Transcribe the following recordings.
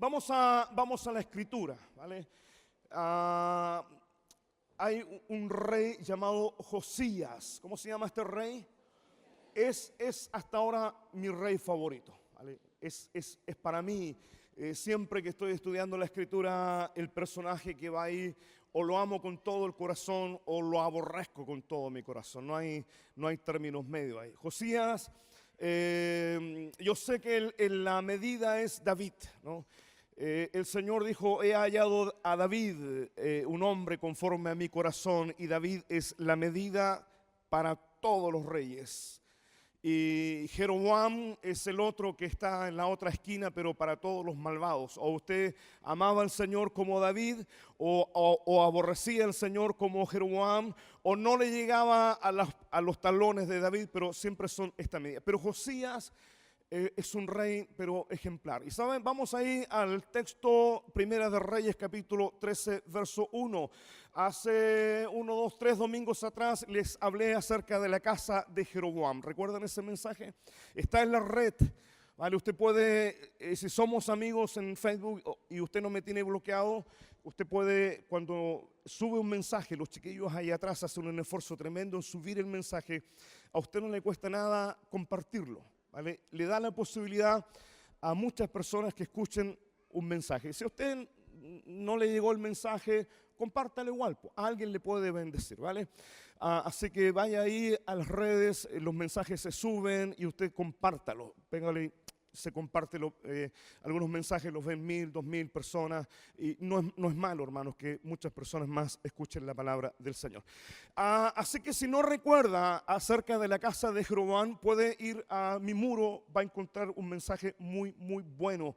Vamos a la escritura, ¿vale? Hay un rey llamado Josías. ¿Cómo se llama este rey? Es hasta ahora mi rey favorito, ¿vale? Es para mí, siempre que estoy estudiando la escritura, el personaje que va ahí, o lo amo con todo el corazón o lo aborrezco con todo mi corazón. No hay términos medios ahí. Josías, yo sé que la medida es David, ¿no? El Señor dijo: he hallado a David, un hombre conforme a mi corazón, y David es la medida para todos los reyes. Y Jeroboam es el otro que está en la otra esquina, pero para todos los malvados. O usted amaba al Señor como David, o aborrecía al Señor como Jeroboam, o no le llegaba a los talones de David, pero siempre son esta medida. Pero Josías es un rey, pero ejemplar. Y saben, vamos ahí al texto Primera de Reyes, capítulo 13, verso 1. Hace 1, 2, 3 domingos atrás les hablé acerca de la casa de Jeroboam. ¿Recuerdan ese mensaje? Está en la red. Vale, usted puede, si somos amigos en Facebook y usted no me tiene bloqueado, usted puede, cuando sube un mensaje, los chiquillos ahí atrás hacen un esfuerzo tremendo en subir el mensaje, a usted no le cuesta nada compartirlo, ¿vale? Le da la posibilidad a muchas personas que escuchen un mensaje. Si a usted no le llegó el mensaje, compártalo igual, a alguien le puede bendecir, ¿vale? Así que vaya ahí a las redes, los mensajes se suben y usted compártalo. Pégale, se comparte algunos mensajes, los ven 1000, 2000 personas, y no es malo, hermanos, que muchas personas más escuchen la palabra del Señor. Así que si no recuerda acerca de la casa de Jeroboam, puede ir a mi muro, va a encontrar un mensaje muy, muy bueno.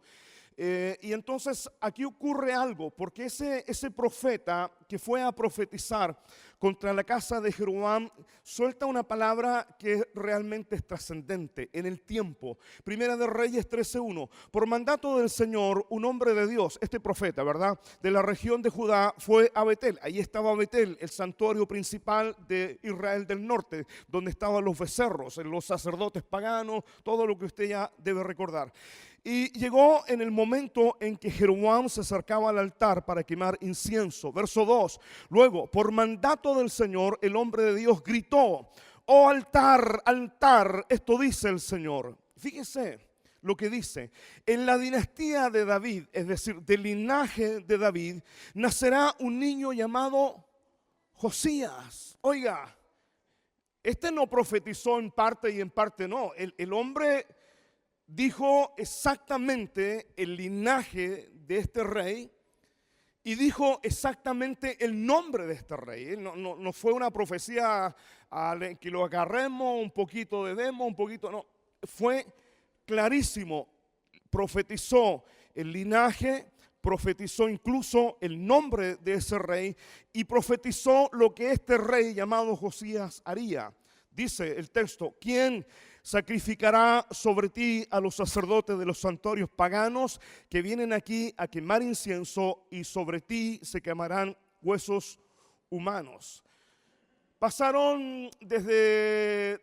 Y entonces aquí ocurre algo, porque ese profeta que fue a profetizar contra la casa de Jeroboam suelta una palabra que realmente es trascendente en el tiempo. Primera de Reyes 13:1. Por mandato del Señor, un hombre de Dios, este profeta, ¿verdad?, de la región de Judá, fue a Betel. Ahí estaba Betel, el santuario principal de Israel del norte, donde estaban los becerros, los sacerdotes paganos, todo lo que usted ya debe recordar. Y llegó en el momento en que Jeroboam se acercaba al altar para quemar incienso. Verso 2. Luego, por mandato del Señor, el hombre de Dios gritó: oh altar, altar, esto dice el Señor. Fíjese lo que dice: en la dinastía de David, es decir, del linaje de David, nacerá un niño llamado Josías. Oiga, este no profetizó en parte y en parte no. El hombre dijo exactamente el linaje de este rey y dijo exactamente el nombre de este rey. No fue una profecía que lo agarremos, un poquito de demo, un poquito, no. Fue clarísimo. Profetizó el linaje, profetizó incluso el nombre de ese rey y profetizó lo que este rey llamado Josías haría. Dice el texto: ¿quién sacrificará sobre ti a los sacerdotes de los santuarios paganos que vienen aquí a quemar incienso, y sobre ti se quemarán huesos humanos? Pasaron desde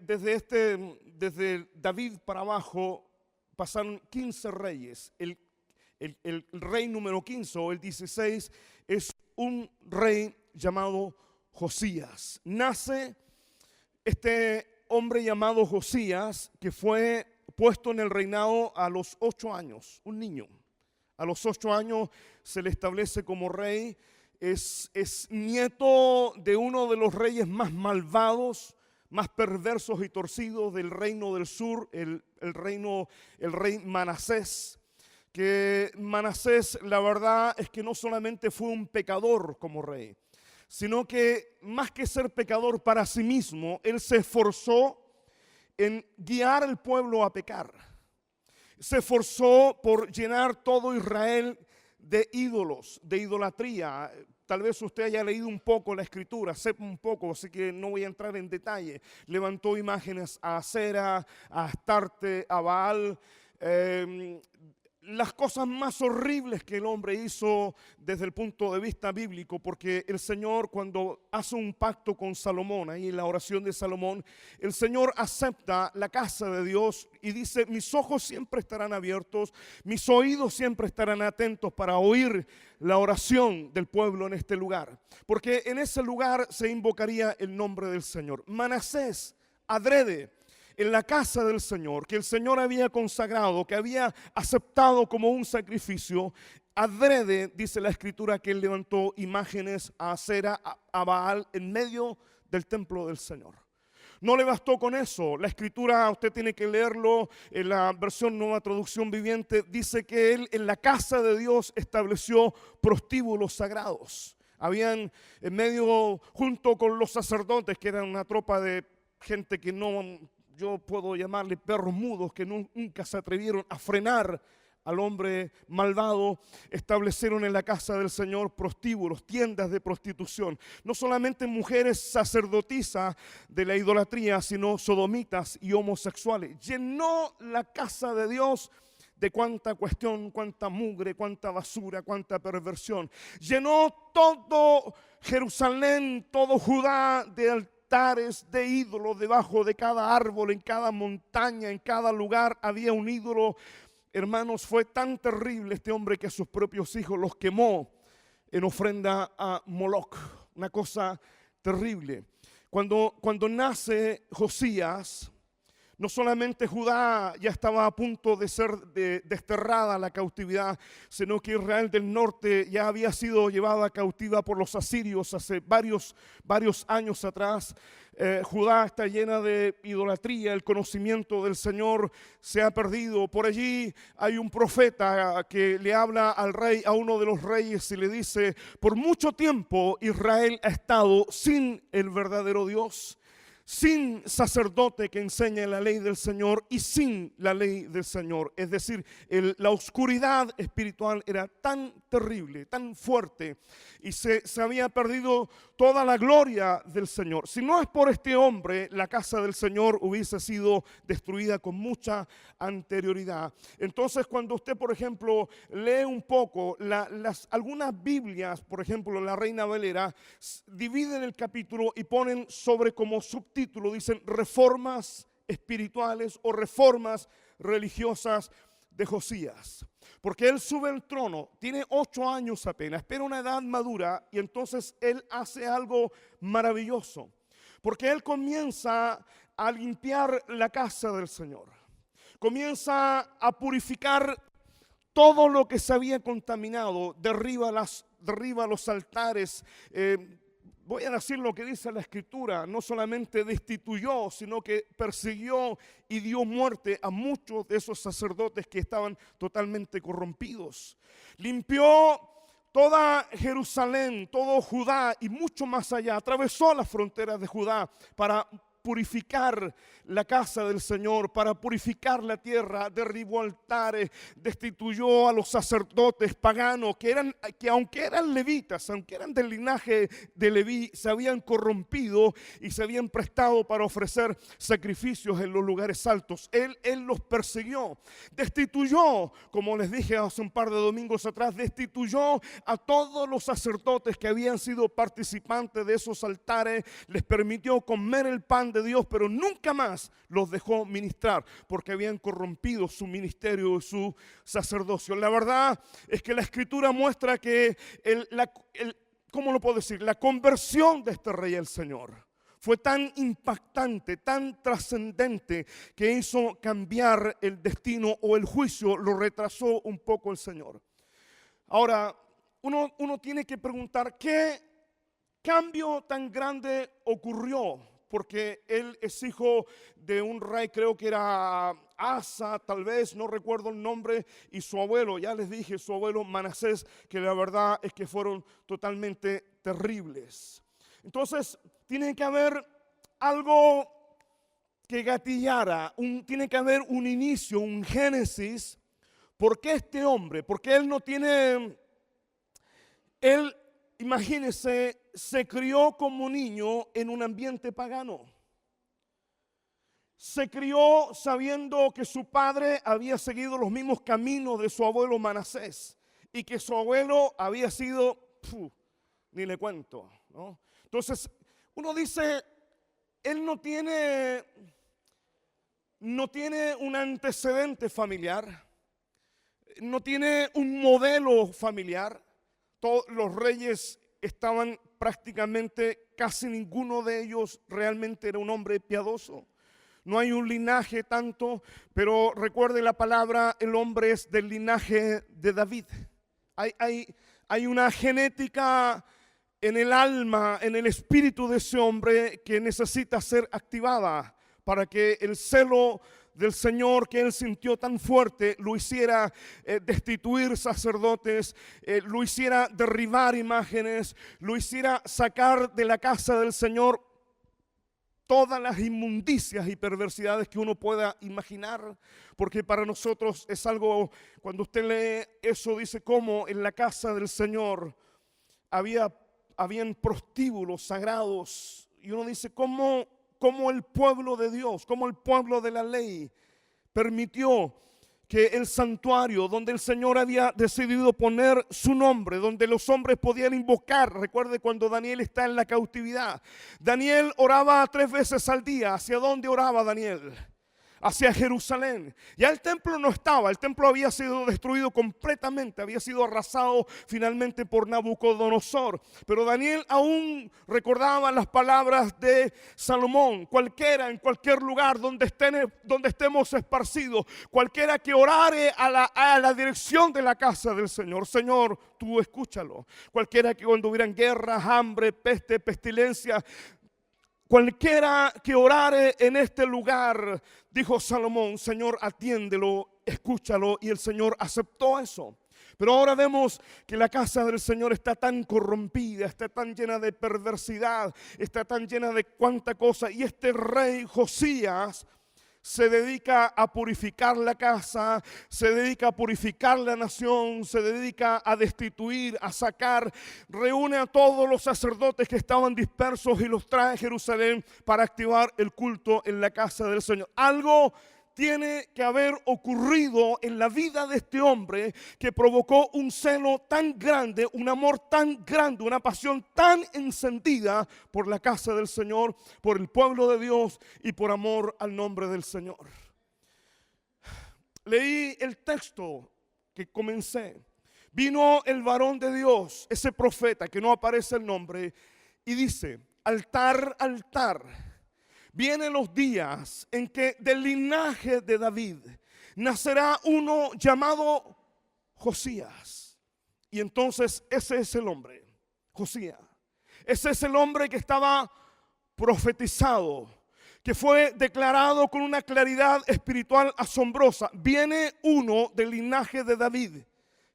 David para abajo, pasaron 15 reyes. El rey número 15 o el 16 es un rey llamado Josías. Nace este hombre llamado Josías, que fue puesto en el reinado a los 8 años, un niño. A los 8 años se le establece como rey. Es nieto de uno de los reyes más malvados, más perversos y torcidos del reino del sur, el rey Manasés. Que Manasés, la verdad es que no solamente fue un pecador como rey, sino que más que ser pecador para sí mismo, él se esforzó en guiar al pueblo a pecar. Se esforzó por llenar todo Israel de ídolos, de idolatría. Tal vez usted haya leído un poco la escritura, sepa un poco, así que no voy a entrar en detalle. Levantó imágenes a Acera, a Astarte, a Baal. las cosas más horribles que el hombre hizo desde el punto de vista bíblico, porque el Señor, cuando hace un pacto con Salomón, ahí en la oración de Salomón, el Señor acepta la casa de Dios y dice: mis ojos siempre estarán abiertos, mis oídos siempre estarán atentos para oír la oración del pueblo en este lugar, porque en ese lugar se invocaría el nombre del Señor. Manasés, adrede, en la casa del Señor, que el Señor había consagrado, que había aceptado como un sacrificio, adrede, dice la Escritura, que él levantó imágenes a Acera, a Baal, en medio del templo del Señor. No le bastó con eso. La Escritura, usted tiene que leerlo en la versión Nueva Traducción Viviente, dice que él en la casa de Dios estableció prostíbulos sagrados. Habían en medio, junto con los sacerdotes, que eran una tropa de gente que no, yo puedo llamarle perros mudos, que nunca se atrevieron a frenar al hombre malvado, establecieron en la casa del Señor prostíbulos, tiendas de prostitución. No solamente mujeres sacerdotisas de la idolatría, sino sodomitas y homosexuales. Llenó la casa de Dios de cuánta cuestión, cuánta mugre, cuánta basura, cuánta perversión. Llenó todo Jerusalén, todo Judá de altares, de ídolos. Debajo de cada árbol, en cada montaña, en cada lugar había un ídolo. Hermanos, fue tan terrible este hombre que a sus propios hijos los quemó en ofrenda a Moloch. Una cosa terrible. Cuando nace Josías, no solamente Judá ya estaba a punto de ser desterrada a la cautividad, sino que Israel del norte ya había sido llevada cautiva por los asirios hace varios años atrás. Judá está llena de idolatría, el conocimiento del Señor se ha perdido. Por allí hay un profeta que le habla al rey, a uno de los reyes, y le dice: por mucho tiempo Israel ha estado sin el verdadero Dios, sin sacerdote que enseñe la ley del Señor y sin la ley del Señor. Es decir, la oscuridad espiritual era tan terrible, tan fuerte, y se había perdido toda la gloria del Señor. Si no es por este hombre, la casa del Señor hubiese sido destruida con mucha anterioridad. Entonces, cuando usted, por ejemplo, lee un poco algunas Biblias, por ejemplo, la Reina Valera, dividen el capítulo y ponen sobre como subtítulo, dicen: reformas espirituales o reformas religiosas de Josías. Porque él sube al trono, tiene 8 años apenas, espera una edad madura, y entonces él hace algo maravilloso. Porque él comienza a limpiar la casa del Señor. Comienza a purificar todo lo que se había contaminado, derriba los altares. Voy a decir lo que dice la Escritura: no solamente destituyó, sino que persiguió y dio muerte a muchos de esos sacerdotes que estaban totalmente corrompidos. Limpió toda Jerusalén, todo Judá y mucho más allá. Atravesó las fronteras de Judá para purificar la casa del Señor, para purificar la tierra. Derribó altares, destituyó a los sacerdotes paganos que aunque eran levitas, aunque eran del linaje de Leví, se habían corrompido y se habían prestado para ofrecer sacrificios en los lugares altos. Él los persiguió, destituyó, como les dije hace un par de domingos atrás, destituyó a todos los sacerdotes que habían sido participantes de esos altares. Les permitió comer el pan de Dios, pero nunca más los dejó ministrar, porque habían corrompido su ministerio y su sacerdocio. La verdad es que la Escritura muestra que ¿cómo lo puedo decir? La conversión de este rey al Señor fue tan impactante, tan trascendente, que hizo cambiar el destino, o el juicio lo retrasó un poco el Señor. Ahora, uno tiene que preguntar: ¿qué cambio tan grande ocurrió? Porque él es hijo de un rey, creo que era Asa, tal vez, no recuerdo el nombre, y su abuelo, ya les dije, su abuelo Manasés, que la verdad es que fueron totalmente terribles. Entonces, tiene que haber algo que gatillara, tiene que haber un inicio, un génesis. ¿Por qué este hombre? Porque él no tiene, imagínense, se crió como niño en un ambiente pagano. se crió sabiendo que su padre había seguido los mismos caminos de su abuelo Manasés y que su abuelo había sido, ni le cuento, ¿no? Entonces, uno dice, él no tiene un antecedente familiar, no tiene un modelo familiar. Todos los reyes estaban prácticamente, casi ninguno de ellos realmente era un hombre piadoso. No hay un linaje tanto, pero recuerde la palabra, el hombre es del linaje de David. Hay una genética en el alma, en el espíritu de ese hombre que necesita ser activada para que el celo del Señor que él sintió tan fuerte lo hiciera destituir sacerdotes, lo hiciera derribar imágenes, lo hiciera sacar de la casa del Señor todas las inmundicias y perversidades que uno pueda imaginar, porque para nosotros es algo, cuando usted lee eso, dice cómo en la casa del Señor habían prostíbulos sagrados, y uno dice cómo el pueblo de Dios, cómo el pueblo de la ley permitió que el santuario donde el Señor había decidido poner su nombre, donde los hombres podían invocar. Recuerde cuando Daniel está en la cautividad. Daniel oraba 3 veces al día. ¿Hacia dónde oraba Daniel? Hacia Jerusalén. Ya el templo no estaba, el templo había sido destruido completamente, había sido arrasado finalmente por Nabucodonosor. Pero Daniel aún recordaba las palabras de Salomón: cualquiera, en cualquier lugar donde estemos esparcidos, cualquiera que orare a la dirección de la casa del Señor, Señor, tú escúchalo. Cualquiera que cuando hubieran guerras, hambre, peste, pestilencia, cualquiera que orare en este lugar, dijo Salomón, Señor, atiéndelo, escúchalo, y el Señor aceptó eso. Pero ahora vemos que la casa del Señor está tan corrompida, está tan llena de perversidad, está tan llena de cuánta cosa, y este rey Josías se dedica a purificar la casa, se dedica a purificar la nación, se dedica a destituir, a sacar, reúne a todos los sacerdotes que estaban dispersos y los trae a Jerusalén para activar el culto en la casa del Señor. Algo tiene que haber ocurrido en la vida de este hombre que provocó un celo tan grande, un amor tan grande, una pasión tan encendida por la casa del Señor, por el pueblo de Dios y por amor al nombre del Señor. Leí el texto que comencé. Vino el varón de Dios, ese profeta que no aparece el nombre, y dice: altar, altar. Vienen los días en que del linaje de David nacerá uno llamado Josías. Y entonces ese es el hombre, Josías. Ese es el hombre que estaba profetizado, que fue declarado con una claridad espiritual asombrosa. Viene uno del linaje de David,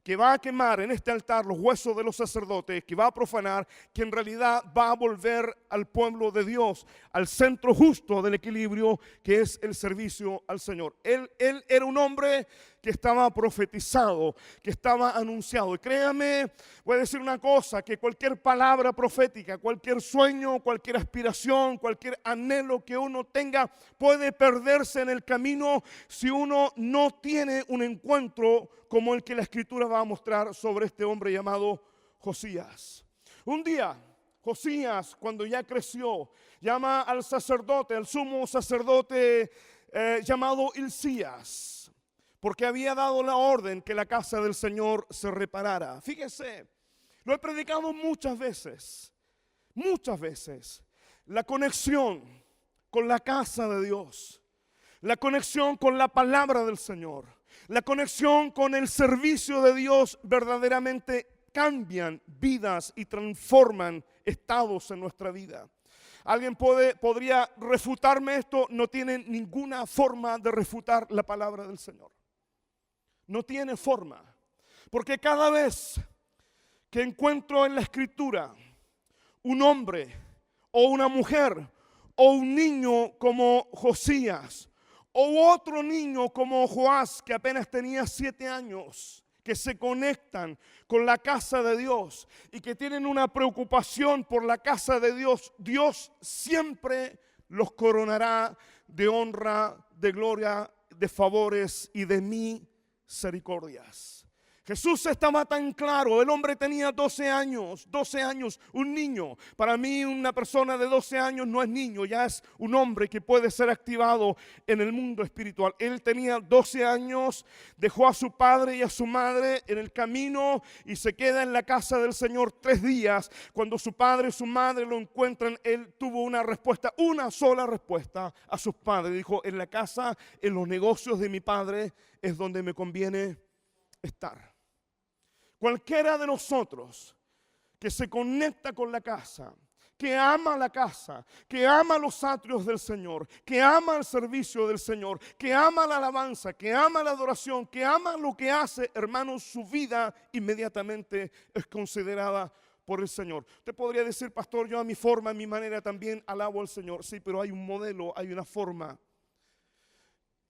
que va a quemar en este altar los huesos de los sacerdotes, que va a profanar, que en realidad va a volver al pueblo de Dios, al centro justo del equilibrio, que es el servicio al Señor. Él era un hombre que estaba profetizado, que estaba anunciado. Y créame, voy a decir una cosa, que cualquier palabra profética, cualquier sueño, cualquier aspiración, cualquier anhelo que uno tenga, puede perderse en el camino si uno no tiene un encuentro como el que la Escritura va a mostrar sobre este hombre llamado Josías. Un día, Josías, cuando ya creció, llama al sacerdote, al sumo sacerdote llamado Hilcías, porque había dado la orden que la casa del Señor se reparara. Fíjese, lo he predicado muchas veces, la conexión con la casa de Dios, la conexión con la palabra del Señor, la conexión con el servicio de Dios verdaderamente cambian vidas y transforman estados en nuestra vida. ¿Alguien podría refutarme esto? No tiene ninguna forma de refutar la palabra del Señor. No tiene forma. Porque cada vez que encuentro en la Escritura un hombre o una mujer o un niño como Josías, o otro niño como Joás, que apenas tenía 7 años, que se conectan con la casa de Dios y que tienen una preocupación por la casa de Dios, Dios siempre los coronará de honra, de gloria, de favores y de misericordias. Jesús estaba tan claro. El hombre tenía 12 años, un niño. Para mí una persona de 12 años no es niño, ya es un hombre que puede ser activado en el mundo espiritual. Él tenía 12 años, dejó a su padre y a su madre en el camino y se queda en la casa del Señor 3 días. Cuando su padre y su madre lo encuentran, él tuvo una sola respuesta a sus padres. Dijo: en la casa, en los negocios de mi padre es donde me conviene estar. Cualquiera de nosotros que se conecta con la casa, que ama los atrios del Señor, que ama el servicio del Señor, que ama la alabanza, que ama la adoración, que ama lo que hace, hermanos, su vida inmediatamente es considerada por el Señor. Usted podría decir: pastor, yo a mi forma, a mi manera también alabo al Señor. Sí, pero hay un modelo, hay una forma.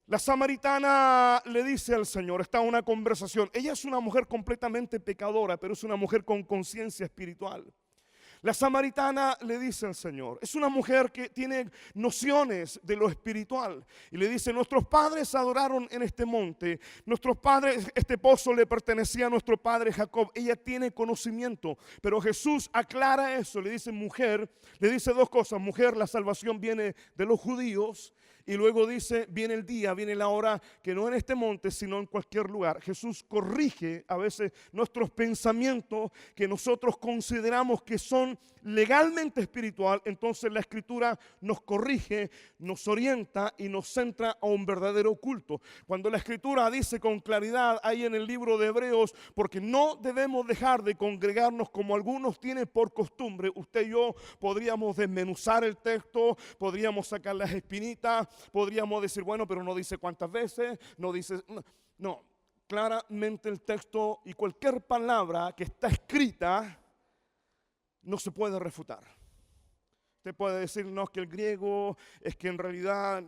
La samaritana le dice al Señor, está en una conversación. Ella es una mujer completamente pecadora, pero es una mujer con conciencia espiritual. La samaritana le dice al Señor, es una mujer que tiene nociones de lo espiritual. Y le dice: nuestros padres adoraron en este monte. Nuestros padres, este pozo le pertenecía a nuestro padre Jacob. Ella tiene conocimiento. Pero Jesús aclara eso. Le dice: mujer, le dice 2 cosas. Mujer, la salvación viene de los judíos. Y luego dice: viene el día, viene la hora, que no en este monte, sino en cualquier lugar. Jesús corrige a veces nuestros pensamientos que nosotros consideramos que son legalmente espiritual. Entonces la Escritura nos corrige, nos orienta y nos centra a un verdadero culto. Cuando la Escritura dice con claridad ahí en el libro de Hebreos: porque no debemos dejar de congregarnos como algunos tienen por costumbre. Usted y yo podríamos desmenuzar el texto, podríamos sacar las espinitas, podríamos decir: bueno, pero no dice cuántas veces, no dice. No, claramente el texto y cualquier palabra que está escrita no se puede refutar. Usted puede decir: no, es que el griego, es que en realidad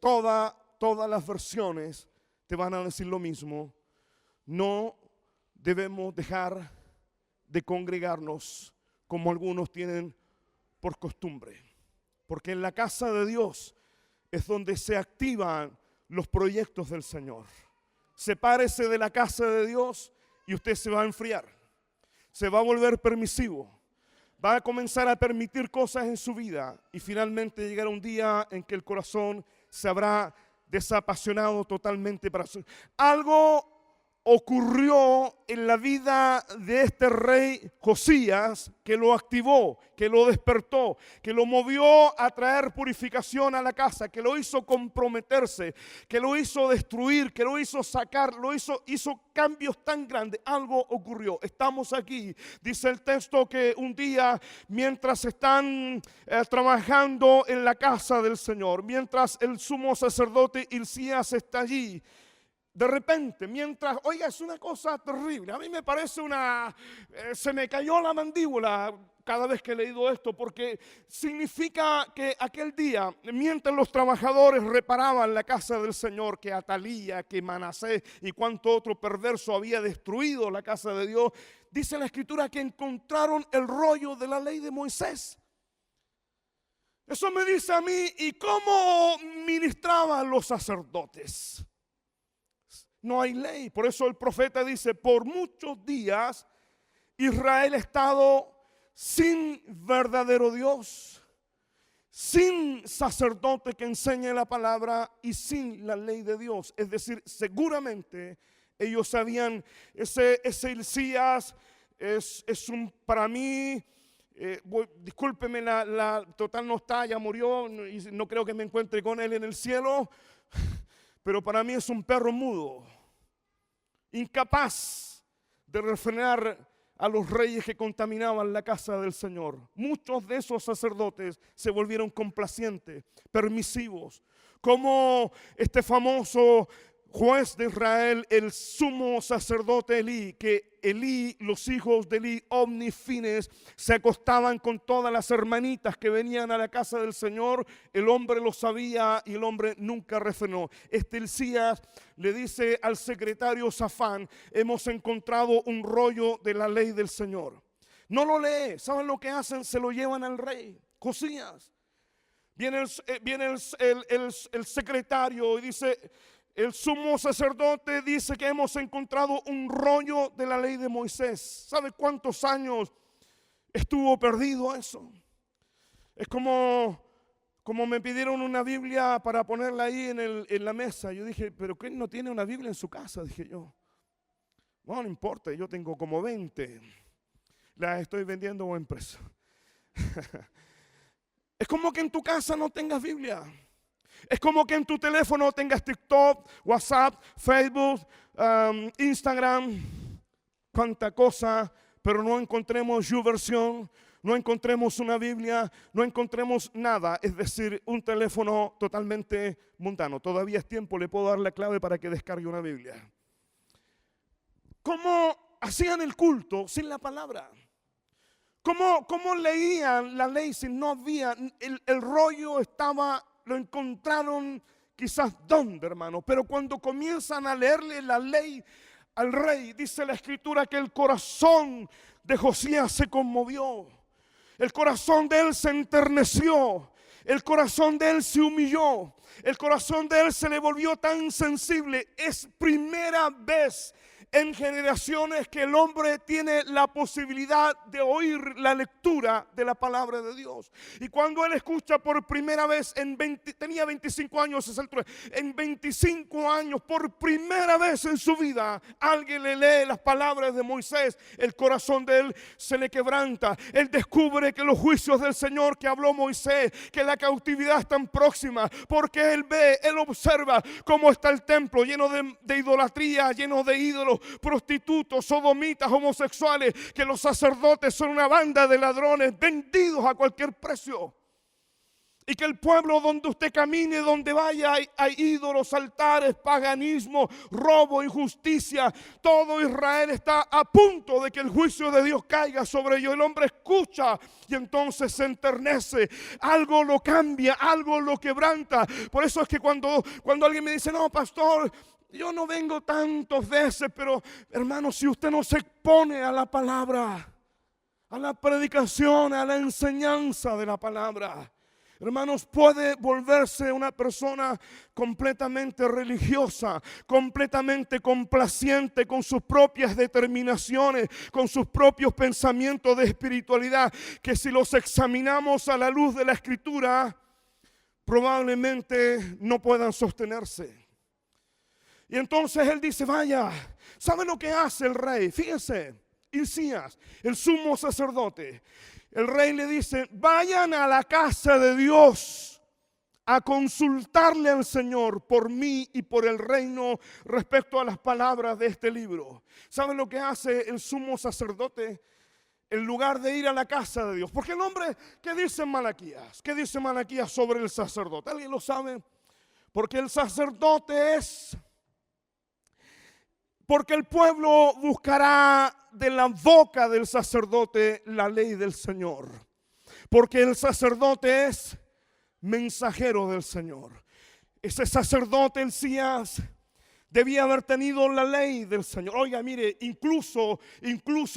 todas las versiones te van a decir lo mismo. No debemos dejar de congregarnos como algunos tienen por costumbre, porque en la casa de Dios es donde se activan los proyectos del Señor. Sepárese de la casa de Dios y usted se va a enfriar, se va a volver permisivo, va a comenzar a permitir cosas en su vida y finalmente llegará un día en que el corazón se habrá desapasionado totalmente para su. Algo ocurrió en la vida de este rey Josías que lo activó, que lo despertó, que lo movió a traer purificación a la casa, que lo hizo comprometerse, que lo hizo destruir, que lo hizo sacar, hizo cambios tan grandes. Algo ocurrió. Estamos aquí. Dice el texto que un día, mientras están trabajando en la casa del Señor, mientras el sumo sacerdote Hilcías está allí, de repente, oiga, es una cosa terrible. A mí me parece se me cayó la mandíbula cada vez que he leído esto, porque significa que aquel día, mientras los trabajadores reparaban la casa del Señor, que Atalía, que Manasés y cuánto otro perverso había destruido la casa de Dios, dice la Escritura que encontraron el rollo de la ley de Moisés. Eso me dice a mí: ¿y cómo ministraban los sacerdotes? No hay ley. Por eso el profeta dice: por muchos días Israel ha estado sin verdadero Dios, sin sacerdote que enseñe la palabra y sin la ley de Dios. Es decir, seguramente ellos sabían, ese Hilcías para mí, discúlpeme, total no está, ya murió y no creo que me encuentre con él en el cielo. Pero para mí es un perro mudo, incapaz de refrenar a los reyes que contaminaban la casa del Señor. Muchos de esos sacerdotes se volvieron complacientes, permisivos, como este famoso juez de Israel, el sumo sacerdote Elí, que los hijos de Elí, Omni Fines, se acostaban con todas las hermanitas que venían a la casa del Señor. El hombre lo sabía y el hombre nunca refrenó. Hilcías le dice al secretario Safán: hemos encontrado un rollo de la ley del Señor. No lo lee. ¿Saben lo que hacen? Se lo llevan al rey Josías. Viene el secretario y dice, el sumo sacerdote dice que hemos encontrado un rollo de la ley de Moisés. ¿Sabe cuántos años estuvo perdido eso? Es como me pidieron una Biblia para ponerla ahí en la mesa. Yo dije, ¿pero quién no tiene una Biblia en su casa? Dije yo. Bueno, no importa, yo tengo como 20. Las estoy vendiendo a buen precio. Es como que en tu casa no tengas Biblia. Es como que en tu teléfono tengas TikTok, WhatsApp, Facebook, Instagram, cuánta cosa, pero no encontremos YouVersion, no encontremos una Biblia, no encontremos nada. Es decir, un teléfono totalmente mundano. Todavía es tiempo, le puedo dar la clave para que descargue una Biblia. ¿Cómo hacían el culto sin la palabra? ¿Cómo leían la ley si no había? El rollo estaba, lo encontraron quizás dónde, hermano. Pero cuando comienzan a leerle la ley al rey, dice la escritura que el corazón de Josías se conmovió. El corazón de él se enterneció. El corazón de él se humilló. El corazón de él se le volvió tan sensible. Es primera vez en generaciones que el hombre tiene la posibilidad de oír la lectura de la palabra de Dios. Y cuando él escucha por primera vez, tenía 25 años, en 25 años, por primera vez en su vida, alguien le lee las palabras de Moisés, el corazón de él se le quebranta. Él descubre que los juicios del Señor que habló Moisés, que la cautividad es tan próxima, porque él ve, él observa cómo está el templo lleno de idolatría, lleno de ídolos, prostitutos, sodomitas, homosexuales, que los sacerdotes son una banda de ladrones vendidos a cualquier precio. Y que el pueblo donde usted camine, donde vaya, hay ídolos, altares, paganismo, robo, injusticia. Todo Israel está a punto de que el juicio de Dios caiga sobre ellos. El hombre escucha y entonces se enternece. Algo lo cambia, algo lo quebranta. Por eso es que cuando alguien me dice, no, pastor, yo no vengo tantas veces, pero hermano, si usted no se expone a la palabra, a la predicación, a la enseñanza de la palabra, hermanos, puede volverse una persona completamente religiosa, completamente complaciente con sus propias determinaciones, con sus propios pensamientos de espiritualidad, que si los examinamos a la luz de la Escritura, probablemente no puedan sostenerse. Y entonces él dice, vaya, ¿sabe lo que hace el rey? Fíjense, Hilcías, el sumo sacerdote. El rey le dice, vayan a la casa de Dios a consultarle al Señor por mí y por el reino respecto a las palabras de este libro. ¿Saben lo que hace el sumo sacerdote? En lugar de ir a la casa de Dios. Porque el hombre, ¿qué dice Malaquías? ¿Qué dice Malaquías sobre el sacerdote? ¿Alguien lo sabe? Porque el sacerdote es... Porque el pueblo buscará de la boca del sacerdote la ley del Señor. Porque el sacerdote es mensajero del Señor. Ese sacerdote, Hilcías, debía haber tenido la ley del Señor. Oiga, mire, incluso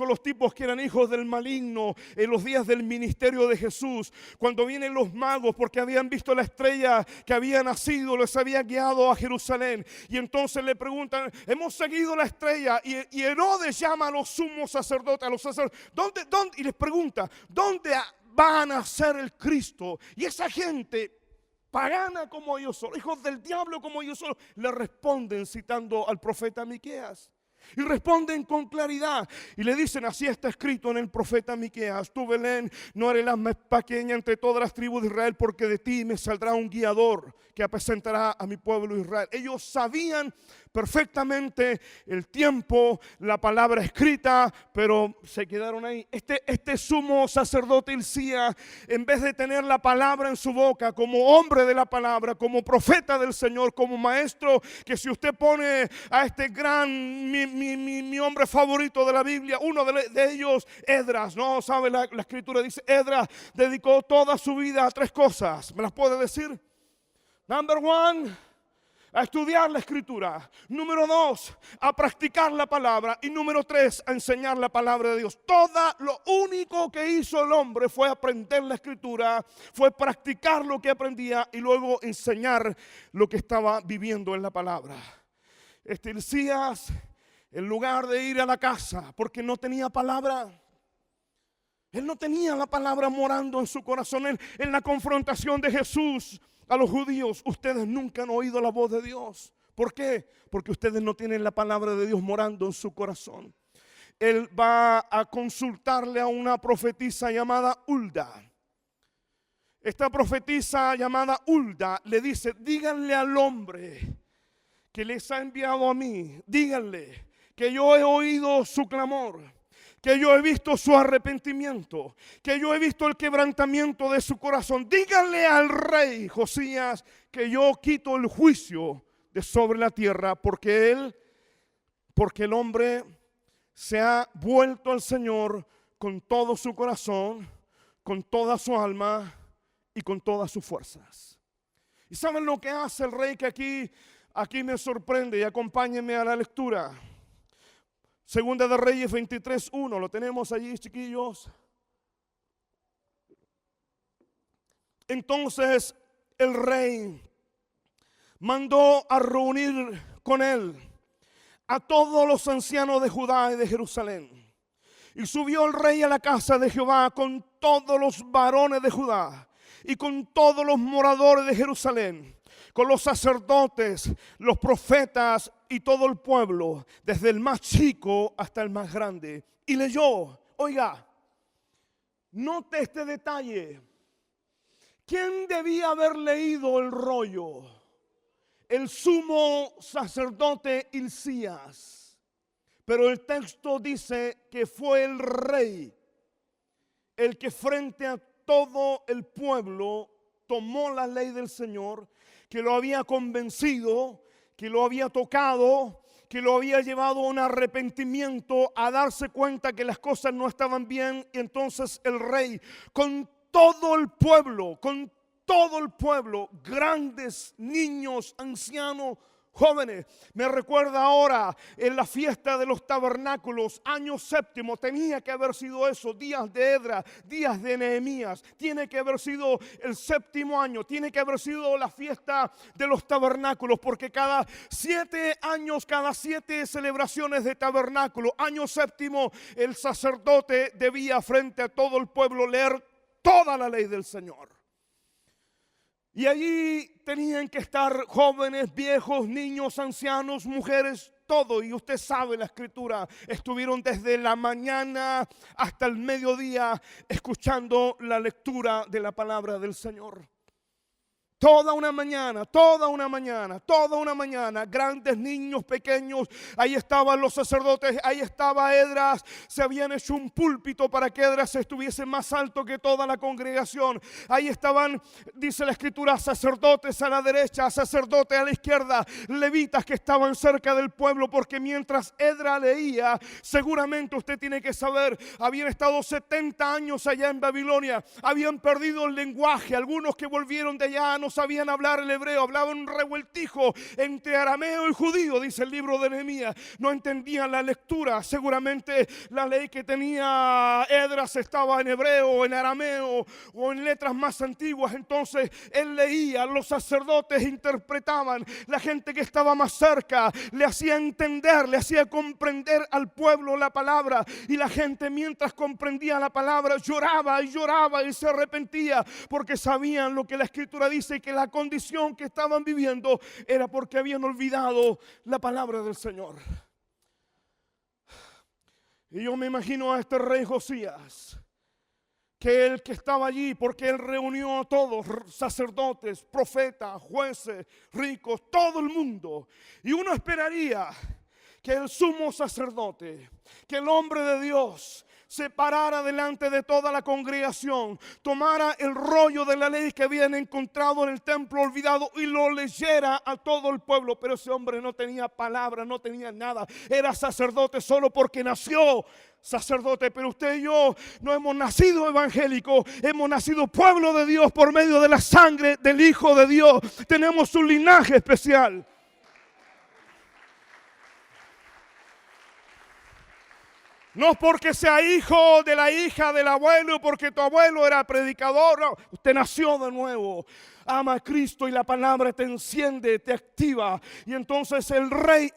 los tipos que eran hijos del maligno en los días del ministerio de Jesús, cuando vienen los magos porque habían visto la estrella que había nacido, les había guiado a Jerusalén, y entonces le preguntan, hemos seguido la estrella, y Herodes llama a los sumos sacerdotes, ¿dónde? Y les pregunta, ¿dónde va a nacer el Cristo? Y esa gente pagana como ellos son, hijos del diablo como ellos son, le responden citando al profeta Miqueas. Y responden con claridad y le dicen, así está escrito en el profeta Miqueas: tú, Belén, no eres la más pequeña entre todas las tribus de Israel, porque de ti me saldrá un guiador que apacentará a mi pueblo Israel. Ellos sabían perfectamente el tiempo, la palabra escrita, pero se quedaron ahí. Este sumo sacerdote Hilcías, en vez de tener la palabra en su boca, como hombre de la palabra, como profeta del Señor, como maestro, que si usted pone a este gran, mi hombre favorito de la Biblia, uno de ellos, Esdras, ¿no? ¿Sabe? La escritura dice, Esdras dedicó toda su vida a 3 cosas. ¿Me las puede decir? Number one, a estudiar la Escritura. Número 2, a practicar la palabra. Y número 3, a enseñar la palabra de Dios. Todo lo único que hizo el hombre fue aprender la Escritura, fue practicar lo que aprendía y luego enseñar lo que estaba viviendo en la palabra. Hilcías, en lugar de ir a la casa, porque no tenía palabra, él no tenía la palabra morando en su corazón. En la confrontación de Jesús a los judíos, ustedes nunca han oído la voz de Dios. ¿Por qué? Porque ustedes no tienen la palabra de Dios morando en su corazón. Él va a consultarle a una profetisa llamada Hulda. Esta profetisa llamada Hulda le dice: díganle al hombre que les ha enviado a mí, díganle que yo he oído su clamor, que yo he visto su arrepentimiento, que yo he visto el quebrantamiento de su corazón. Díganle al rey Josías que yo quito el juicio de sobre la tierra, porque el hombre se ha vuelto al Señor con todo su corazón, con toda su alma y con todas sus fuerzas. ¿Y saben lo que hace el rey? Que aquí me sorprende, y acompáñenme a la lectura. Segunda de Reyes 23:1, lo tenemos allí, chiquillos. Entonces el rey mandó a reunir con él a todos los ancianos de Judá y de Jerusalén. Y subió el rey a la casa de Jehová con todos los varones de Judá y con todos los moradores de Jerusalén, con los sacerdotes, los profetas y todo el pueblo, desde el más chico hasta el más grande. Y leyó, oiga, note este detalle. ¿Quién debía haber leído el rollo? El sumo sacerdote Hilcías. Pero el texto dice que fue el rey el que frente a todo el pueblo tomó la ley del Señor, que lo había convencido, que lo había tocado, que lo había llevado a un arrepentimiento, a darse cuenta que las cosas no estaban bien. Y entonces el rey, con todo el pueblo, grandes, niños, ancianos, jóvenes, me recuerda ahora en la fiesta de los tabernáculos, año séptimo, tenía que haber sido eso, días de Edra, días de Nehemías, tiene que haber sido el séptimo año, tiene que haber sido la fiesta de los tabernáculos, porque cada 7 años, cada 7 celebraciones de tabernáculo, año séptimo, el sacerdote debía frente a todo el pueblo leer toda la ley del Señor. Y allí tenían que estar jóvenes, viejos, niños, ancianos, mujeres, todo. Y usted sabe la Escritura, estuvieron desde la mañana hasta el mediodía escuchando la lectura de la palabra del Señor. Toda una mañana, grandes, niños, pequeños, ahí estaban los sacerdotes, ahí estaba Esdras, se habían hecho un púlpito para que Esdras estuviese más alto que toda la congregación. Ahí estaban, dice la Escritura, sacerdotes a la derecha, sacerdotes a la izquierda, levitas que estaban cerca del pueblo, porque mientras Esdras leía, seguramente usted tiene que saber, habían estado 70 años allá en Babilonia, habían perdido el lenguaje, algunos que volvieron de allá no sabían hablar el hebreo, hablaban un revueltijo entre arameo y judío, dice el libro de Nehemías. No entendían la lectura, seguramente la ley que tenía Esdras estaba en hebreo, en arameo o en letras más antiguas. Entonces él leía, los sacerdotes interpretaban, la gente que estaba más cerca le hacía entender, le hacía comprender al pueblo la palabra, y la gente mientras comprendía la palabra lloraba y se arrepentía, porque sabían lo que la Escritura dice, que la condición que estaban viviendo era porque habían olvidado la palabra del Señor. Y yo me imagino a este rey Josías, que el que estaba allí, porque él reunió a todos, sacerdotes, profetas, jueces, ricos, todo el mundo. Y uno esperaría que el sumo sacerdote, que el hombre de Dios, se parara delante de toda la congregación, tomara el rollo de la ley que habían encontrado en el templo olvidado y lo leyera a todo el pueblo. Pero ese hombre no tenía palabra, no tenía nada. Era sacerdote solo porque nació sacerdote. Pero usted y yo no hemos nacido evangélicos, hemos nacido pueblo de Dios por medio de la sangre del Hijo de Dios. Tenemos un linaje especial. No porque sea hijo de la hija del abuelo, porque tu abuelo era predicador. No, usted nació de nuevo. Ama a Cristo y la palabra te enciende, te activa. Y entonces el rey,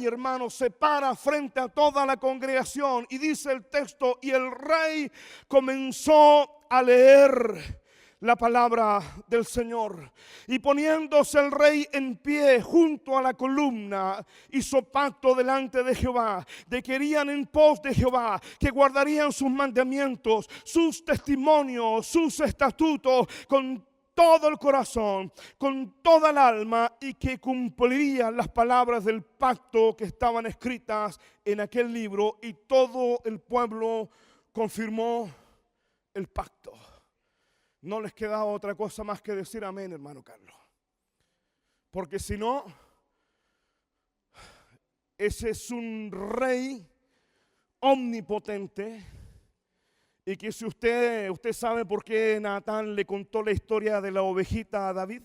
hermano, se para frente a toda la congregación. Y dice el texto, y el rey comenzó a leer la palabra del Señor. Y poniéndose el rey en pie junto a la columna, hizo pacto delante de Jehová, de que irían en pos de Jehová, que guardarían sus mandamientos, sus testimonios, sus estatutos, con todo el corazón, con toda el alma, y que cumplirían las palabras del pacto que estaban escritas en aquel libro. Y todo el pueblo confirmó el pacto. No les queda otra cosa más que decir amén, hermano Carlos. Porque si no, ese es un rey omnipotente. Y que si usted sabe por qué Natán le contó la historia de la ovejita a David,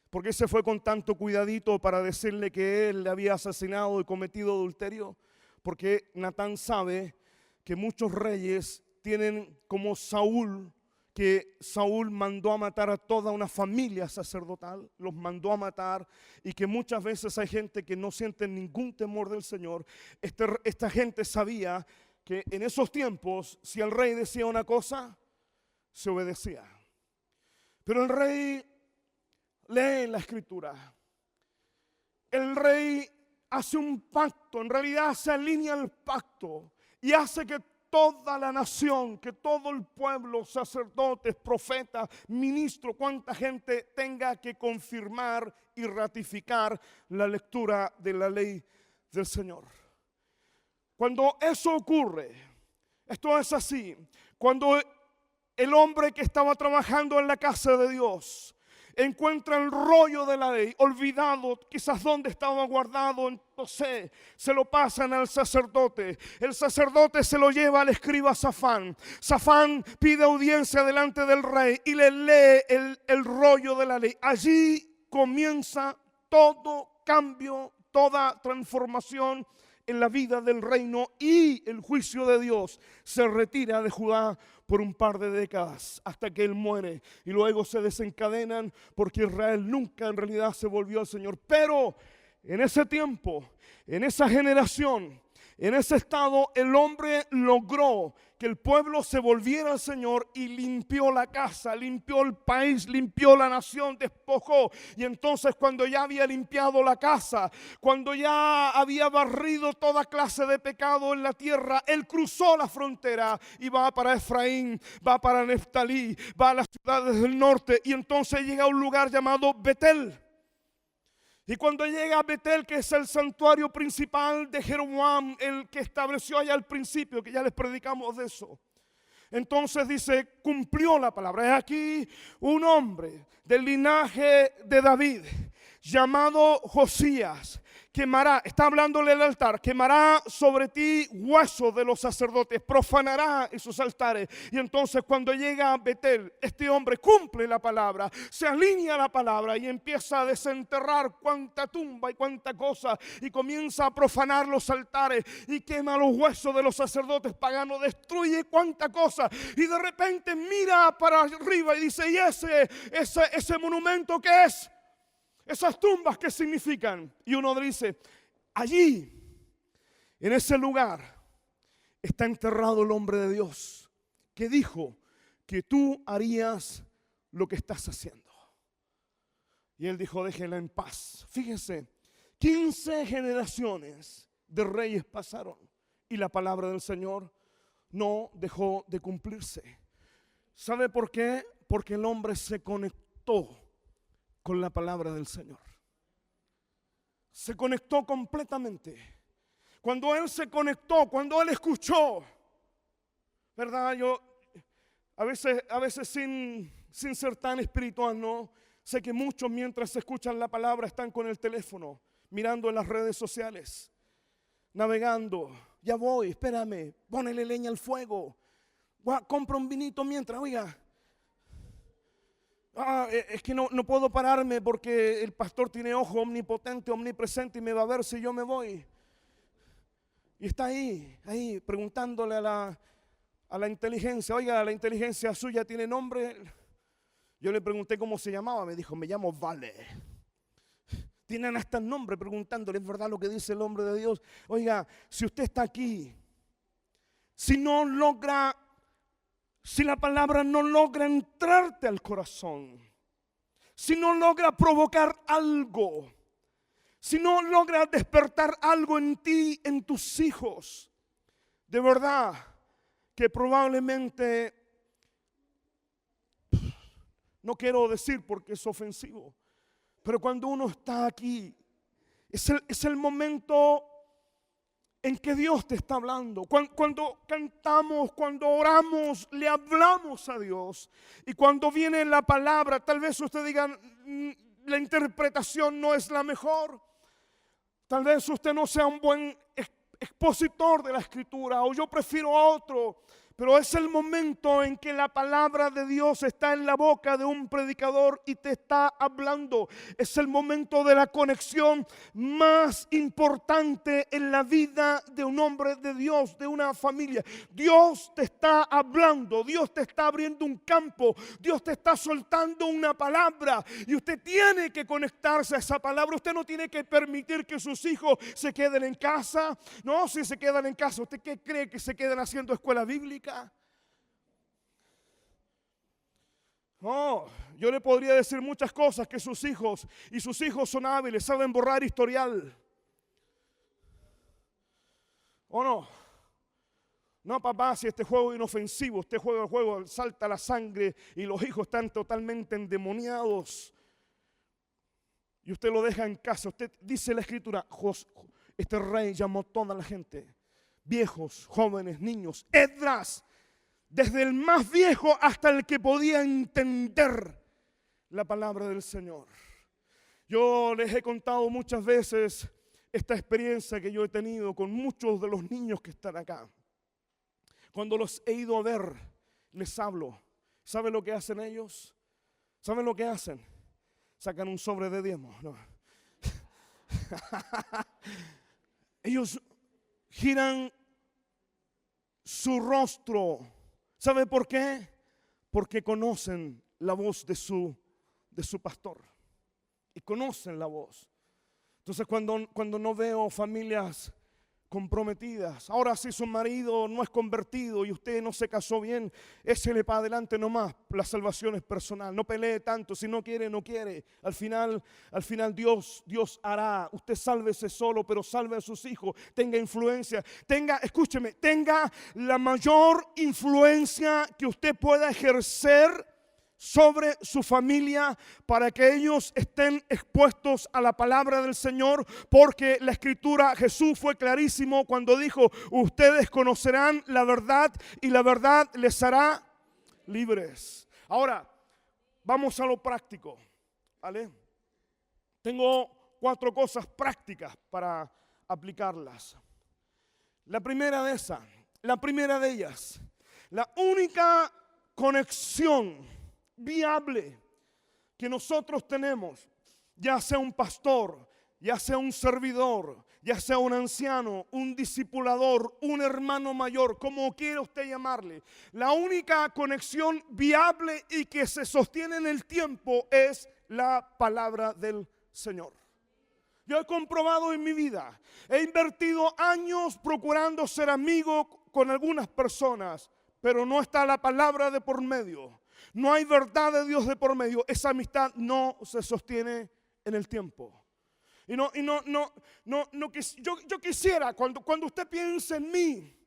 porque se fue con tanto cuidadito para decirle que él le había asesinado y cometido adulterio. Porque Natán sabe que muchos reyes tienen como Saúl, que Saúl mandó a matar a toda una familia sacerdotal, los mandó a matar, y que muchas veces hay gente que no siente ningún temor del Señor. Esta gente sabía que en esos tiempos, si el rey decía una cosa, se obedecía. Pero el rey lee la escritura. El rey hace un pacto, en realidad se alinea el pacto y hace que toda la nación, que todo el pueblo, sacerdotes, profetas, ministros, cuánta gente tenga que confirmar y ratificar la lectura de la ley del Señor. Cuando eso ocurre, esto es así, cuando el hombre que estaba trabajando en la casa de Dios encuentra el rollo de la ley, olvidado, quizás donde estaba guardado, entonces se lo pasan al sacerdote. El sacerdote se lo lleva al escriba Safán. Safán pide audiencia delante del rey y le lee el rollo de la ley. Allí comienza todo cambio, toda transformación en la vida del reino, y el juicio de Dios se retira de Judá por un par de décadas hasta que él muere, y luego se desencadenan porque Israel nunca en realidad se volvió al Señor. Pero en ese tiempo, en esa generación, en ese estado, el hombre logró que el pueblo se volviera al Señor y limpió la casa, limpió el país, limpió la nación, despojó. Y entonces, cuando ya había limpiado la casa, cuando ya había barrido toda clase de pecado en la tierra, él cruzó la frontera y va para Efraín, va para Neftalí, va a las ciudades del norte, y entonces llega a un lugar llamado Betel. Y cuando llega a Betel, que es el santuario principal de Jeroboam, el que estableció allá al principio, que ya les predicamos de eso, entonces dice, cumplió la palabra. Es aquí un hombre del linaje de David, llamado Josías, quemará, está hablándole al altar, quemará sobre ti huesos de los sacerdotes, profanará esos altares. Y entonces cuando llega a Betel, este hombre cumple la palabra, se alinea a la palabra y empieza a desenterrar cuánta tumba y cuánta cosa, y comienza a profanar los altares y quema los huesos de los sacerdotes paganos, destruye cuánta cosa. Y de repente mira para arriba y dice, ¿y ese monumento qué es? Esas tumbas, ¿qué significan? Y uno dice, allí, en ese lugar, está enterrado el hombre de Dios que dijo que tú harías lo que estás haciendo. Y él dijo, déjenla en paz. Fíjense, 15 generaciones de reyes pasaron y la palabra del Señor no dejó de cumplirse. ¿Sabe por qué? Porque el hombre se conectó con la palabra del Señor. Se conectó completamente. Cuando él se conectó, cuando él escuchó, ¿verdad? Yo a veces sin ser tan espiritual, ¿no? Sé que muchos mientras escuchan la palabra están con el teléfono, mirando en las redes sociales, navegando. Ya voy, espérame, ponele leña al fuego. Compra un vinito mientras, oiga. Es que no puedo pararme porque el pastor tiene ojo omnipotente, omnipresente y me va a ver si yo me voy. Y está ahí, preguntándole a la inteligencia, oiga, ¿la inteligencia suya tiene nombre? Yo le pregunté cómo se llamaba, me dijo, me llamo Vale. Tienen hasta el nombre preguntándole, ¿es verdad lo que dice el hombre de Dios? Oiga, si usted está aquí, si la palabra no logra entrarte al corazón, si no logra provocar algo, si no logra despertar algo en ti, en tus hijos, de verdad que probablemente, no quiero decir porque es ofensivo, pero cuando uno está aquí, es el momento en que Dios te está hablando. Cuando cantamos, cuando oramos, le hablamos a Dios. Y cuando viene la palabra, tal vez usted diga, la interpretación no es la mejor. Tal vez usted no sea un buen expositor de la Escritura, o yo prefiero a otro. Pero es el momento en que la palabra de Dios está en la boca de un predicador y te está hablando. Es el momento de la conexión más importante en la vida de un hombre de Dios, de una familia. Dios te está hablando, Dios te está abriendo un campo, Dios te está soltando una palabra y usted tiene que conectarse a esa palabra. Usted no tiene que permitir que sus hijos se queden en casa. No, si se quedan en casa, ¿usted qué cree que se quedan haciendo escuela bíblica? No, yo le podría decir muchas cosas que sus hijos son hábiles, saben borrar historial. ¿O no? No, papá, si este juego es inofensivo, este juego salta la sangre y los hijos están totalmente endemoniados. Y usted lo deja en casa. Usted dice la Escritura, este rey llamó a toda la gente, viejos, jóvenes, niños, Esdras, desde el más viejo hasta el que podía entender la palabra del Señor. Yo les he contado muchas veces esta experiencia que yo he tenido con muchos de los niños que están acá. Cuando los he ido a ver, les hablo. ¿Saben lo que hacen ellos? ¿Saben lo que hacen? Sacan un sobre de diezmos. No. Ellos giran su rostro. ¿Sabe por qué? Porque conocen la voz de su pastor. Y conocen la voz. Entonces cuando no veo familias comprometidas, ahora si su marido no es convertido y usted no se casó bien, échele para adelante nomás, la salvación es personal, no pelee tanto, si no quiere, no quiere, al final Dios hará, usted sálvese solo, pero salve a sus hijos, tenga influencia, escúcheme, tenga la mayor influencia que usted pueda ejercer sobre su familia para que ellos estén expuestos a la palabra del Señor, porque la Escritura, Jesús fue clarísimo cuando dijo, ustedes conocerán la verdad y la verdad les hará libres. Ahora, vamos a lo práctico, ¿vale? Tengo 4 cosas prácticas para aplicarlas. La primera de ellas, la única conexión viable que nosotros tenemos, ya sea un pastor, ya sea un servidor, ya sea un anciano, un discipulador, un hermano mayor, como quiera usted llamarle, la única conexión viable y que se sostiene en el tiempo es la palabra del Señor. Yo he comprobado en mi vida, he invertido años procurando ser amigo con algunas personas, pero no está la palabra de por medio. No hay verdad de Dios de por medio. Esa amistad no se sostiene en el tiempo. Yo quisiera, cuando usted piense en mí,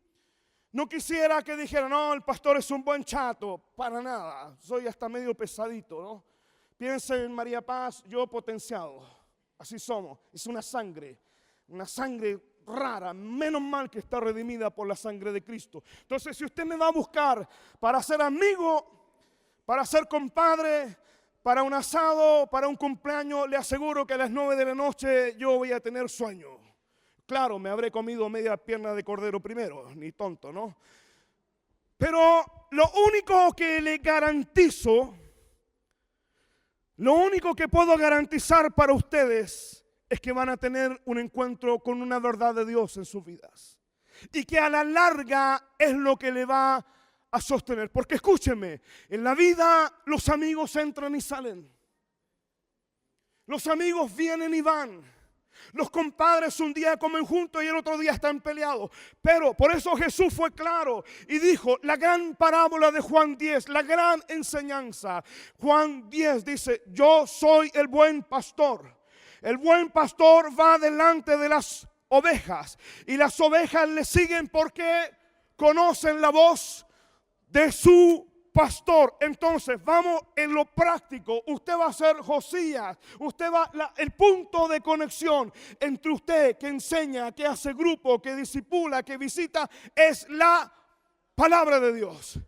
no quisiera que dijera, no, el pastor es un buen chato. Para nada, soy hasta medio pesadito, ¿no? Piense en María Paz, yo potenciado. Así somos, es una sangre rara, menos mal que está redimida por la sangre de Cristo. Entonces, si usted me va a buscar para ser amigo, para ser compadre, para un asado, para un cumpleaños, le aseguro que a las 9 de la noche yo voy a tener sueño. Claro, me habré comido media pierna de cordero primero, ni tonto, ¿no? Pero lo único que le garantizo, lo único que puedo garantizar para ustedes es que van a tener un encuentro con una verdad de Dios en sus vidas. y que a la larga es lo que le va a sostener. Porque escúcheme, en la vida los amigos entran y salen. Los amigos vienen y van. Los compadres un día comen juntos y el otro día están peleados. Pero por eso Jesús fue claro y dijo la gran parábola de Juan 10, la gran enseñanza. Juan 10 dice, yo soy el buen pastor. El buen pastor va delante de las ovejas y las ovejas le siguen porque conocen la voz de su pastor. Entonces vamos en lo práctico. Usted va a ser Josías. Usted va el punto de conexión entre usted que enseña, que hace grupo, que discipula, que visita, es la palabra de Dios.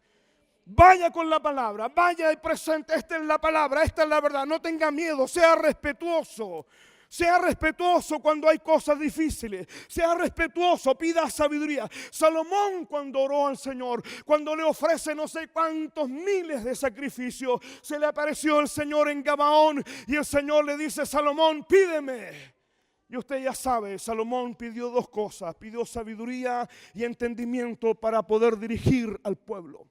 Vaya con la palabra, vaya y presente. Esta es la palabra, esta es la verdad. No tenga miedo, sea respetuoso. Sea respetuoso cuando hay cosas difíciles. Sea respetuoso, pida sabiduría. Salomón, cuando oró al Señor, cuando le ofrece no sé cuántos miles de sacrificios, se le apareció el Señor en Gabaón y el Señor le dice, Salomón, pídeme. Y usted ya sabe, Salomón pidió dos cosas. Pidió sabiduría y entendimiento para poder dirigir al pueblo.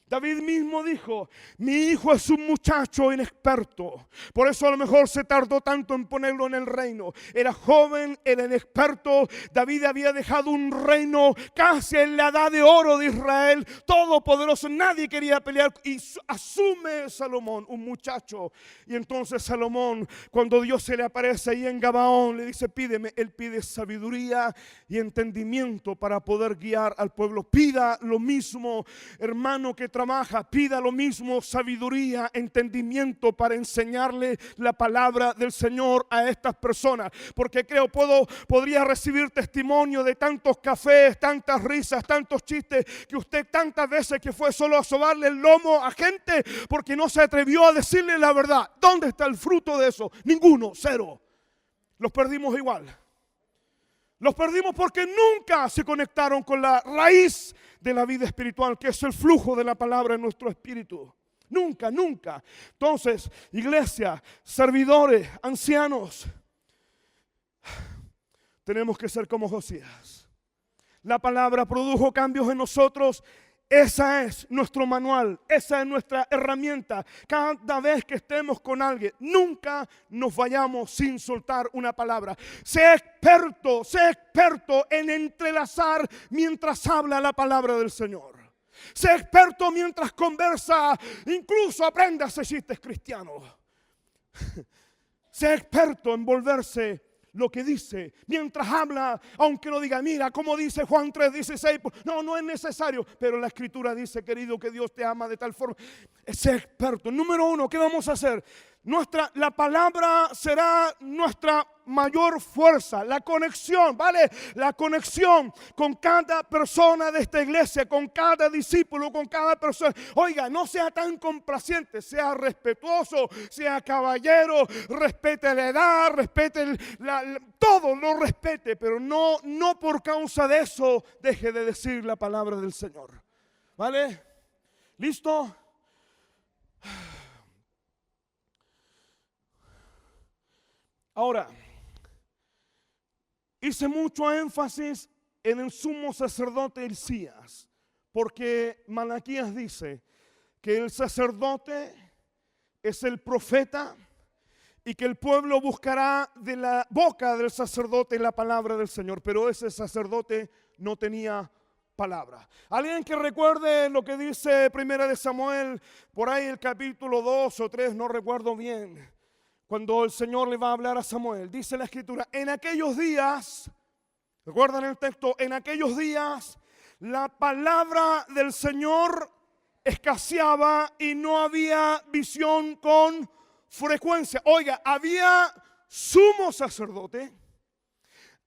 David mismo dijo, mi hijo es un muchacho inexperto. Por eso a lo mejor se tardó tanto en ponerlo en el reino. Era joven, era inexperto. David había dejado un reino casi en la edad de oro de Israel, todopoderoso. Nadie quería pelear. Y asume Salomón, un muchacho. Y entonces Salomón, cuando Dios se le aparece ahí en Gabaón, le dice, pídeme. Él pide sabiduría y entendimiento para poder guiar al pueblo. Pida lo mismo, hermano, que trabaja, pida lo mismo, sabiduría, entendimiento para enseñarle la palabra del Señor a estas personas, porque creo podría recibir testimonio de tantos cafés, tantas risas, tantos chistes, que usted tantas veces que fue solo a sobarle el lomo a gente porque no se atrevió a decirle la verdad. ¿Dónde está el fruto de eso? Ninguno, cero. Los perdimos igual. Los perdimos porque nunca se conectaron con la raíz de la vida espiritual, que es el flujo de la palabra en nuestro espíritu. Nunca, nunca. Entonces, iglesia, servidores, ancianos, tenemos que ser como Josías. La palabra produjo cambios en nosotros. Esa es nuestro manual, esa es nuestra herramienta. Cada vez que estemos con alguien, nunca nos vayamos sin soltar una palabra. Sea experto en entrelazar mientras habla la palabra del Señor. Sea experto mientras conversa, incluso aprenda a hacer chistes cristianos. Sea experto en volverse lo que dice, mientras habla, aunque no diga, mira, como dice Juan 3:16, no es necesario, pero la Escritura dice, querido, que Dios te ama de tal forma. Sé experto. Número uno, ¿qué vamos a hacer? La palabra será nuestra mayor fuerza, la conexión, ¿vale? La conexión con cada persona de esta iglesia, con cada discípulo, con cada persona. Oiga, no sea tan complaciente, sea respetuoso, sea caballero, respete la edad, respete todo, lo respete, pero no por causa de eso deje de decir la palabra del Señor. ¿Vale? ¿Listo? Ahora, hice mucho énfasis en el sumo sacerdote Hilcías, porque Malaquías dice que el sacerdote es el profeta y que el pueblo buscará de la boca del sacerdote la palabra del Señor, pero ese sacerdote no tenía palabra. ¿Alguien que recuerde lo que dice Primera de Samuel, por ahí el capítulo 2 o 3, no recuerdo bien? Cuando el Señor le va a hablar a Samuel, dice la Escritura, en aquellos días, recuerdan el texto, en aquellos días la palabra del Señor escaseaba y no había visión con frecuencia. Oiga, había sumo sacerdote,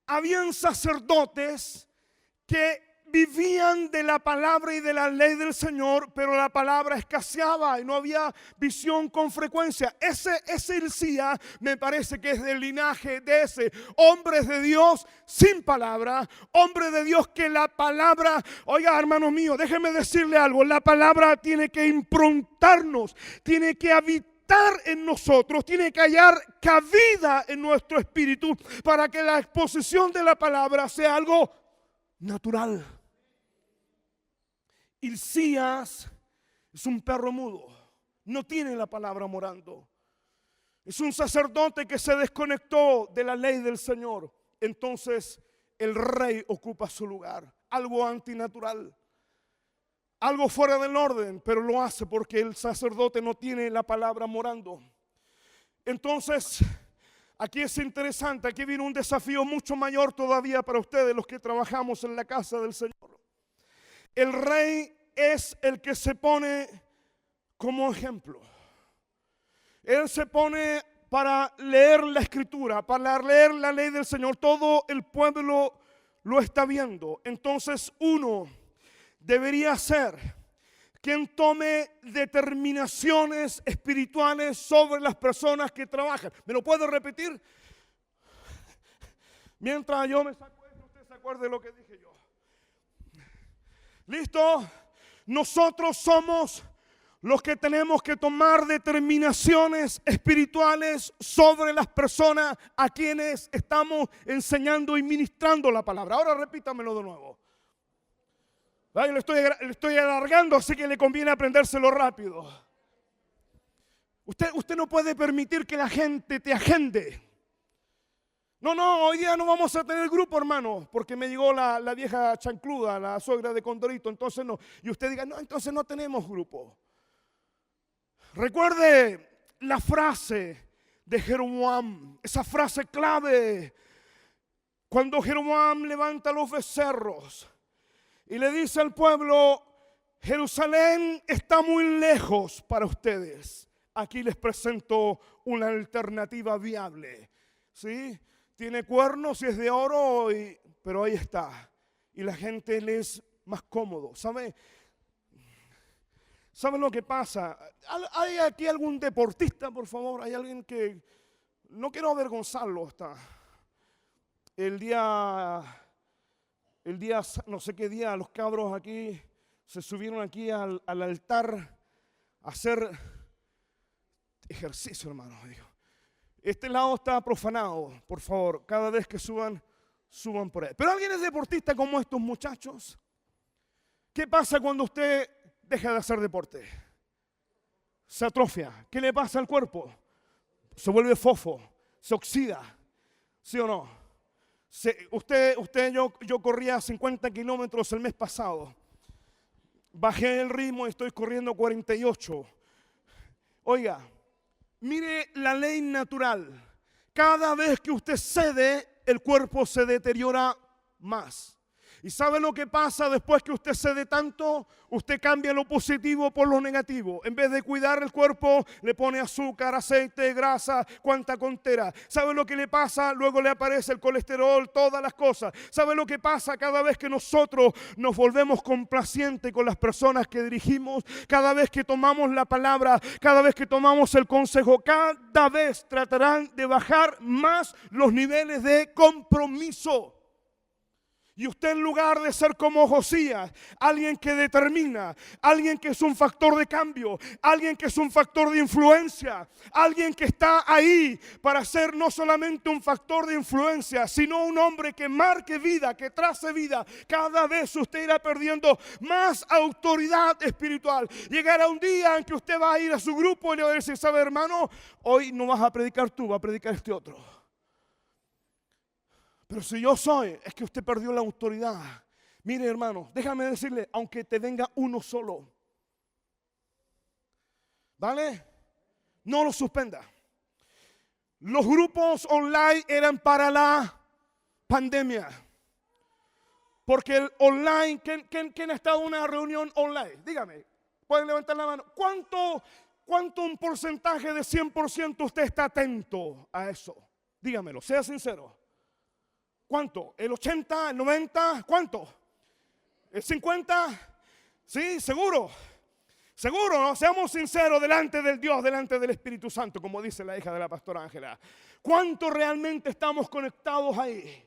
habían sacerdotes que vivían de la palabra y de la ley del Señor, pero la palabra escaseaba y no había visión con frecuencia. Ese Hilcías me parece que es del linaje de ese. Hombres de Dios sin palabra, hombres de Dios que la palabra, oiga hermanos míos, déjenme decirle algo, la palabra tiene que improntarnos, tiene que habitar en nosotros, tiene que hallar cabida en nuestro espíritu para que la exposición de la palabra sea algo natural. Hilcías es un perro mudo, no tiene la palabra morando. Es un sacerdote que se desconectó de la ley del Señor. Entonces el rey ocupa su lugar. Algo antinatural, algo fuera del orden, pero lo hace porque el sacerdote no tiene la palabra morando. Entonces, aquí es interesante, aquí viene un desafío mucho mayor todavía para ustedes, los que trabajamos en la casa del Señor. El rey es el que se pone como ejemplo. Él se pone para leer la escritura, para leer la ley del Señor. Todo el pueblo lo está viendo. Entonces uno debería ser quien tome determinaciones espirituales sobre las personas que trabajan. ¿Me lo puedo repetir? Mientras yo me saco esto, usted se acuerde de lo que dije yo. ¿Listo? Nosotros somos los que tenemos que tomar determinaciones espirituales sobre las personas a quienes estamos enseñando y ministrando la palabra. Ahora repítamelo de nuevo. Ay, le estoy alargando, así que le conviene aprendérselo rápido. Usted no puede permitir que la gente te agende. No, hoy día no vamos a tener grupo, hermano, porque me llegó la vieja chancluda, la suegra de Condorito, entonces no. Y usted diga, no, entonces no tenemos grupo. Recuerde la frase de Jeroboam, esa frase clave, cuando Jeroboam levanta los becerros y le dice al pueblo, Jerusalén está muy lejos para ustedes. Aquí les presento una alternativa viable. ¿Sí? Tiene cuernos y es de oro, pero ahí está. Y la gente le es más cómodo. ¿Saben lo que pasa? ¿Hay aquí algún deportista, por favor? ¿Hay alguien que... No quiero avergonzarlo hasta el día, no sé qué día, los cabros aquí se subieron aquí al altar a hacer ejercicio, hermano. Este lado está profanado, por favor, cada vez que suban por él. Pero alguien es deportista como estos muchachos. ¿Qué pasa cuando usted deja de hacer deporte? Se atrofia. ¿Qué le pasa al cuerpo? Se vuelve fofo, se oxida. ¿Sí o no? Yo corría 50 kilómetros el mes pasado. Bajé el ritmo y estoy corriendo 48. Oiga, mire la ley natural. Cada vez que usted cede, el cuerpo se deteriora más. ¿Y sabe lo que pasa después que usted cede tanto? Usted cambia lo positivo por lo negativo. En vez de cuidar el cuerpo, le pone azúcar, aceite, grasa, cuanta contera. ¿Sabe lo que le pasa? Luego le aparece el colesterol, todas las cosas. ¿Sabe lo que pasa cada vez que nosotros nos volvemos complacientes con las personas que dirigimos? Cada vez que tomamos la palabra, cada vez que tomamos el consejo, cada vez tratarán de bajar más los niveles de compromiso. Y usted, en lugar de ser como Josías, alguien que determina, alguien que es un factor de cambio, alguien que es un factor de influencia, alguien que está ahí para ser no solamente un factor de influencia, sino un hombre que marque vida, que trace vida, cada vez usted irá perdiendo más autoridad espiritual. Llegará un día en que usted va a ir a su grupo y le va a decir, ¿sabe, hermano? Hoy no vas a predicar tú, va a predicar este otro. Pero si yo soy, es que usted perdió la autoridad. Mire, hermano, déjame decirle, aunque te venga uno solo, ¿vale? No lo suspenda. Los grupos online eran para la pandemia. Porque el online, ¿quién ha estado en una reunión online? Dígame, pueden levantar la mano. ¿Cuánto un porcentaje de 100% usted está atento a eso? Dígamelo, sea sincero. ¿Cuánto? ¿El 80? ¿El 90? ¿Cuánto? ¿El 50? Sí, seguro. Seguro, ¿no? Seamos sinceros delante del Dios, delante del Espíritu Santo, como dice la hija de la pastora Ángela. ¿Cuánto realmente estamos conectados ahí?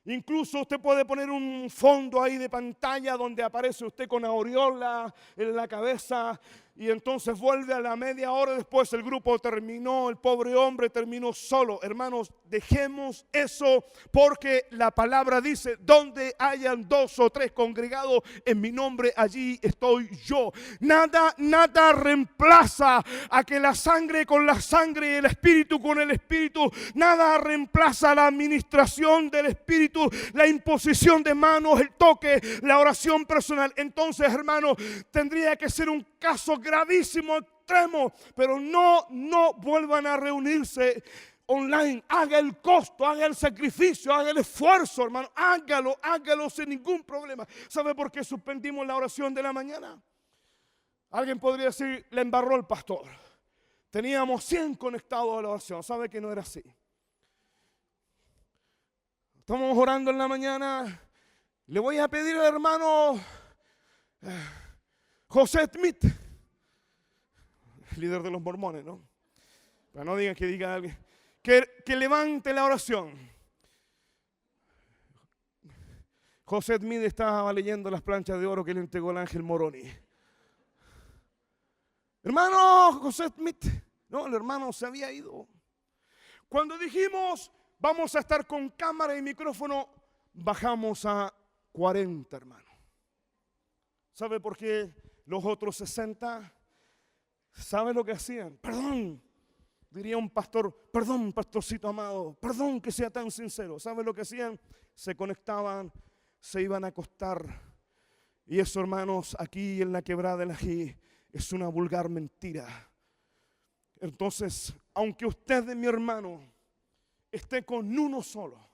Incluso usted puede poner un fondo ahí de pantalla donde aparece usted con aureola en la cabeza. Y entonces vuelve a la media hora después, el grupo terminó, el pobre hombre terminó solo. Hermanos, dejemos eso, porque la palabra dice: donde hayan 2 o 3 congregados en mi nombre, allí estoy yo. Nada reemplaza a que la sangre con la sangre y el espíritu con el espíritu. Nada reemplaza la administración del espíritu, la imposición de manos, el toque, la oración personal. Entonces, hermanos, tendría que ser un caso gravísimo, extremo, pero no vuelvan a reunirse online. Haga el costo, haga el sacrificio, haga el esfuerzo, hermano. Hágalo sin ningún problema. ¿Sabe por qué suspendimos la oración de la mañana? Alguien podría decir: le embarró el pastor. Teníamos 100 conectados a la oración. ¿Sabe que no era así? Estamos orando en la mañana. Le voy a pedir al hermano José Smith, líder de los mormones, ¿no? Para no digan que diga alguien, que levante la oración. José Smith estaba leyendo las planchas de oro que le entregó el ángel Moroni. Hermano José Smith, no, el hermano se había ido. Cuando dijimos: vamos a estar con cámara y micrófono, bajamos a 40, hermano. ¿Sabe por qué los otros 60? ¿Sabe lo que hacían? Perdón, diría un pastor, perdón, pastorcito amado, perdón que sea tan sincero. ¿Sabe lo que hacían? Se conectaban, se iban a acostar. Y eso, hermanos, aquí en la Quebrada del Ají, es una vulgar mentira. Entonces, aunque usted, mi hermano, esté con uno solo,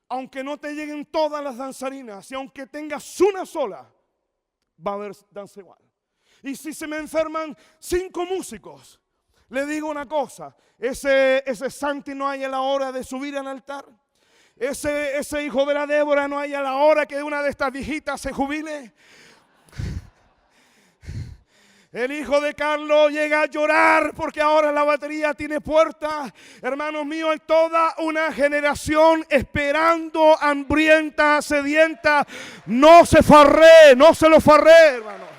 aunque no te lleguen todas las danzarinas, y aunque tengas una sola, va a haber danza igual. Y si se me enferman 5 músicos, le digo una cosa: ese Santi no hay a la hora de subir al altar. Ese hijo de la Débora no hay a la hora que una de estas viejitas se jubile. El hijo de Carlos llega a llorar porque ahora la batería tiene puerta. Hermanos míos, hay toda una generación esperando, hambrienta, sedienta. No se lo farré, hermano.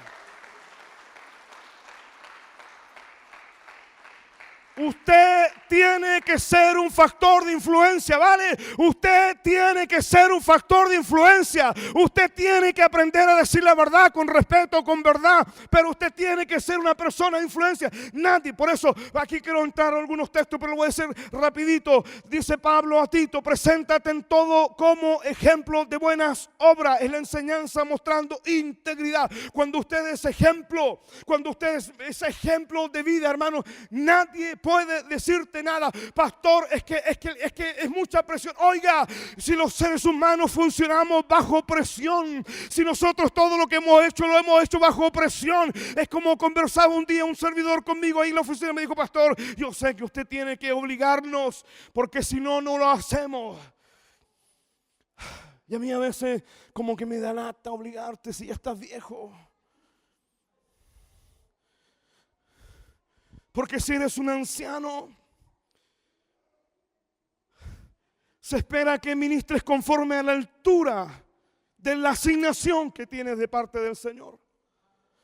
Usted tiene que ser un factor de influencia, ¿vale? Usted tiene que ser un factor de influencia. Usted tiene que aprender a decir la verdad con respeto, con verdad. Pero usted tiene que ser una persona de influencia. Nadie, por eso aquí quiero entrar a algunos textos, pero lo voy a decir rapidito. Dice Pablo a Tito: preséntate en todo como ejemplo de buenas obras. Es la enseñanza mostrando integridad. Cuando usted es ejemplo, cuando usted es ejemplo de vida, hermano, nadie puede decirte nada. Pastor, es que es mucha presión. Oiga, si los seres humanos funcionamos bajo presión, si nosotros todo lo que hemos hecho lo hemos hecho bajo presión. Es como conversaba un día un servidor conmigo ahí en la oficina. Me dijo: pastor, yo sé que usted tiene que obligarnos, porque si no, no lo hacemos. Y a mí a veces como que me da lata obligarte si ya estás viejo. Porque si eres un anciano, se espera que ministres conforme a la altura de la asignación que tienes de parte del Señor.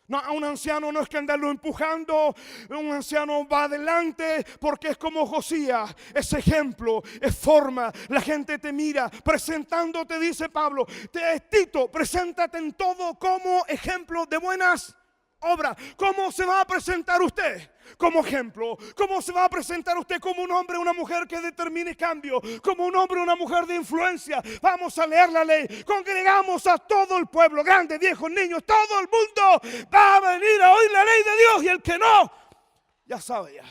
No, a un anciano no es que andarlo empujando. Un anciano va adelante porque es como Josías, es ejemplo, es forma. La gente te mira presentándote, dice Pablo, Tito, preséntate en todo como ejemplo de buenas obras. ¿Cómo se va a presentar usted? Como ejemplo. ¿Cómo se va a presentar usted como un hombre o una mujer que determine cambio? Como un hombre o una mujer de influencia. Vamos a leer la ley. Congregamos a todo el pueblo, grandes, viejos, niños, todo el mundo va a venir a oír la ley de Dios. Y el que no, ya sabe ya.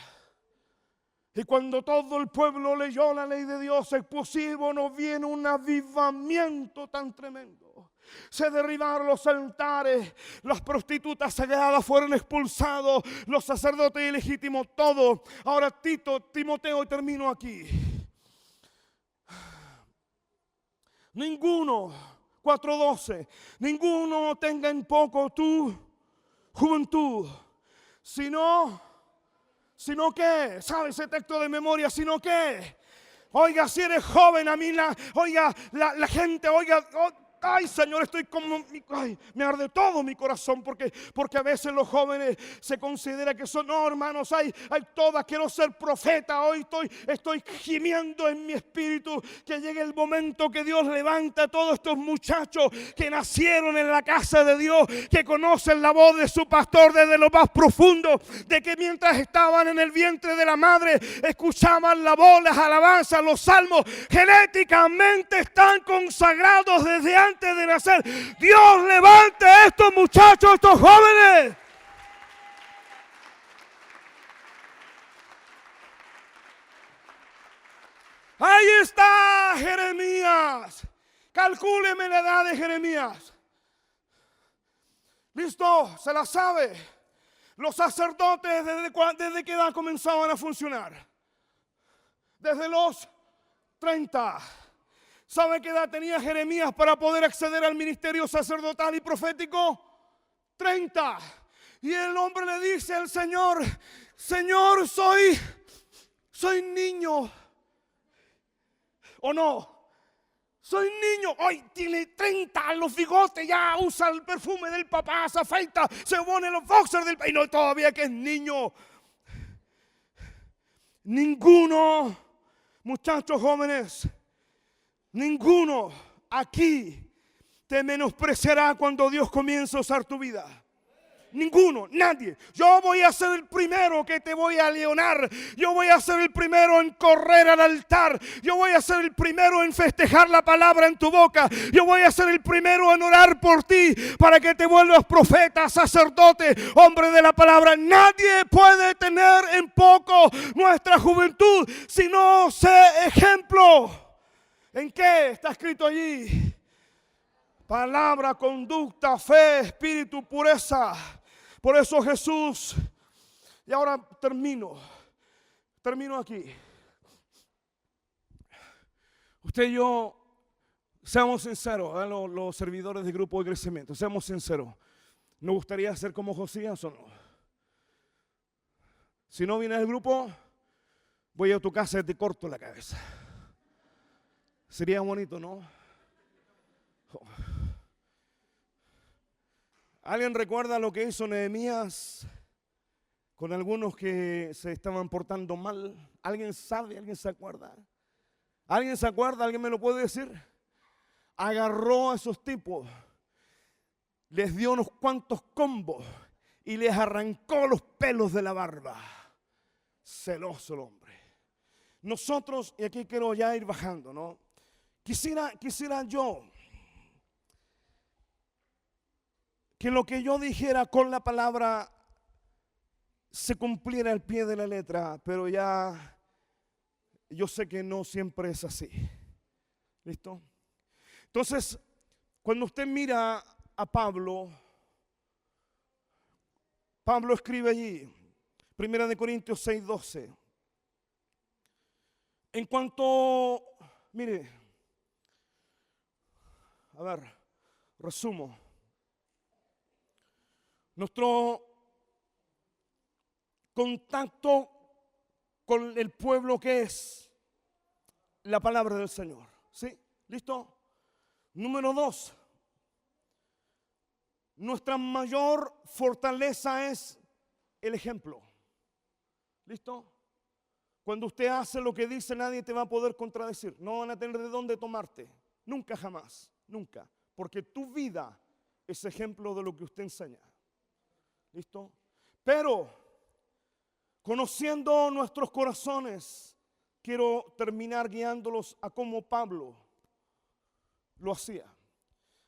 Y cuando todo el pueblo leyó la ley de Dios, explosivo, nos viene un avivamiento tan tremendo. Se derribaron los altares, las prostitutas sagradas fueron expulsados, los sacerdotes ilegítimos, todo. Ahora Timoteo, y termino aquí. Ninguno, 4:12, ninguno tenga en poco tu juventud, sino que, ¿sabe ese texto de memoria? Sino que, oiga, si eres joven, a mí la gente, oiga, Ay, Señor, estoy como, ay, me arde todo mi corazón porque a veces los jóvenes se considera que son, no, hermanos, hay todas, quiero ser profeta, hoy estoy gimiendo en mi espíritu que llegue el momento que Dios levanta a todos estos muchachos que nacieron en la casa de Dios, que conocen la voz de su pastor desde lo más profundo, de que mientras estaban en el vientre de la madre, escuchaban la voz, las alabanzas, los salmos, genéticamente están consagrados desde antes de nacer. Dios levante a estos muchachos, a estos jóvenes. Ahí está Jeremías. Calcúleme la edad de Jeremías. Listo, se la sabe. Los sacerdotes, ¿desde qué edad comenzaban a funcionar? Desde los 30. ¿Sabe qué edad tenía Jeremías para poder acceder al ministerio sacerdotal y profético? 30. Y el hombre le dice al Señor, Señor, soy niño. ¿O no? Soy niño. Hoy tiene 30, los bigotes, ya usa el perfume del papá, se afeita, se pone los boxers del papá. Y no, todavía que es niño. Ninguno, muchachos jóvenes, ninguno aquí te menospreciará cuando Dios comience a usar tu vida. Ninguno, nadie. Yo voy a ser el primero que te voy a leonar. Yo voy a ser el primero en correr al altar. Yo voy a ser el primero en festejar la palabra en tu boca. Yo voy a ser el primero en orar por ti para que te vuelvas profeta, sacerdote, hombre de la palabra. Nadie puede tener en poco nuestra juventud si no sé ejemplo. ¿En qué está escrito allí? Palabra, conducta, fe, espíritu, pureza. Por eso Jesús, y ahora termino aquí. Usted y yo, seamos sinceros, los servidores del grupo de crecimiento, seamos sinceros. ¿Nos gustaría ser como Josías o no? Si no vienes al grupo, voy a tu casa y te corto la cabeza. Sería bonito, ¿no? ¿Alguien recuerda lo que hizo Nehemías con algunos que se estaban portando mal? ¿Alguien sabe? ¿Alguien se acuerda? ¿Alguien se acuerda? ¿Alguien me lo puede decir? Agarró a esos tipos, les dio unos cuantos combos y les arrancó los pelos de la barba. Celoso el hombre. Nosotros, y aquí quiero ya ir bajando, ¿no? Quisiera yo que lo que yo dijera con la palabra se cumpliera al pie de la letra, pero ya yo sé que no siempre es así. ¿Listo? Entonces, cuando usted mira a Pablo escribe allí, 1 Corintios 6:12. En cuanto, mire, a ver, resumo. Nuestro contacto con el pueblo que es la palabra del Señor. ¿Sí? ¿Listo? Número 2. Nuestra mayor fortaleza es el ejemplo. ¿Listo? Cuando usted hace lo que dice, nadie te va a poder contradecir. No van a tener de dónde tomarte. Nunca, jamás. Nunca. Porque tu vida es ejemplo de lo que usted enseña. ¿Listo? Pero, conociendo nuestros corazones, quiero terminar guiándolos a cómo Pablo lo hacía.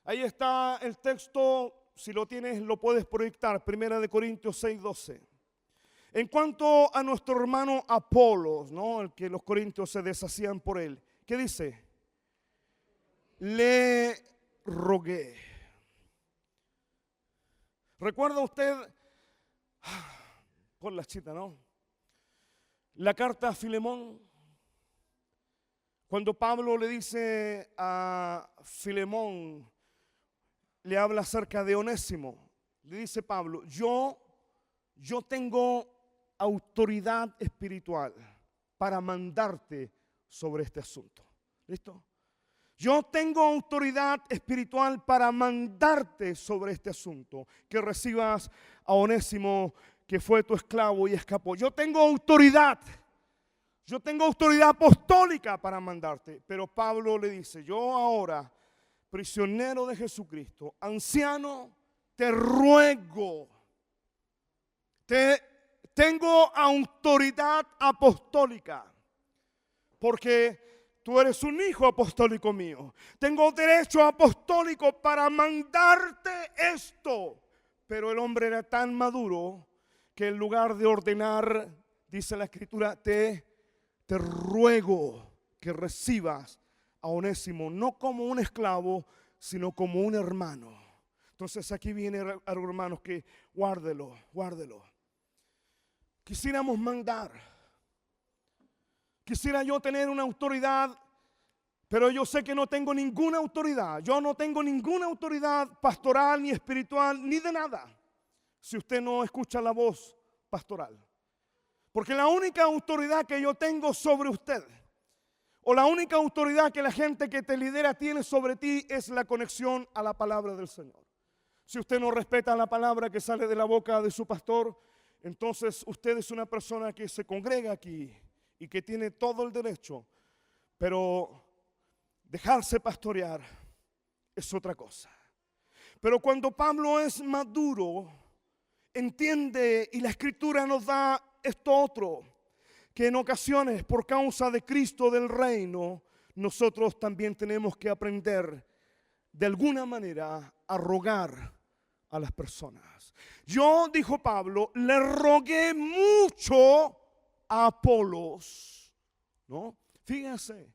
Ahí está el texto, si lo tienes lo puedes proyectar, 1 Corintios 6:12. En cuanto a nuestro hermano Apolos, ¿no? El que los corintios se deshacían por él, ¿qué dice? Le rogué. ¿Recuerda usted? Por la chita, ¿no? La carta a Filemón. Cuando Pablo le dice a Filemón, le habla acerca de Onésimo. Le dice Pablo, yo tengo autoridad espiritual para mandarte sobre este asunto. ¿Listo? Yo tengo autoridad espiritual para mandarte sobre este asunto, que recibas a Onésimo, que fue tu esclavo y escapó. Yo tengo autoridad apostólica para mandarte. Pero Pablo le dice, yo ahora, prisionero de Jesucristo, anciano, te ruego, tengo autoridad apostólica, porque tú eres un hijo apostólico mío. Tengo derecho apostólico para mandarte esto. Pero el hombre era tan maduro que en lugar de ordenar, dice la Escritura, te ruego que recibas a Onésimo, no como un esclavo, sino como un hermano. Entonces aquí viene, hermanos, que guárdelo. Quisiéramos mandar. Quisiera yo tener una autoridad, pero yo sé que no tengo ninguna autoridad. Yo no tengo ninguna autoridad pastoral, ni espiritual, ni de nada, si usted no escucha la voz pastoral. Porque la única autoridad que yo tengo sobre usted, o la única autoridad que la gente que te lidera tiene sobre ti, es la conexión a la palabra del Señor. Si usted no respeta la palabra que sale de la boca de su pastor, entonces usted es una persona que se congrega aquí y que tiene todo el derecho, pero dejarse pastorear es otra cosa. Pero cuando Pablo es maduro, entiende, y la Escritura nos da esto otro, que en ocasiones por causa de Cristo del reino, nosotros también tenemos que aprender de alguna manera a rogar a las personas. Yo, dijo Pablo, le rogué mucho a Apolos, ¿no? Fíjense,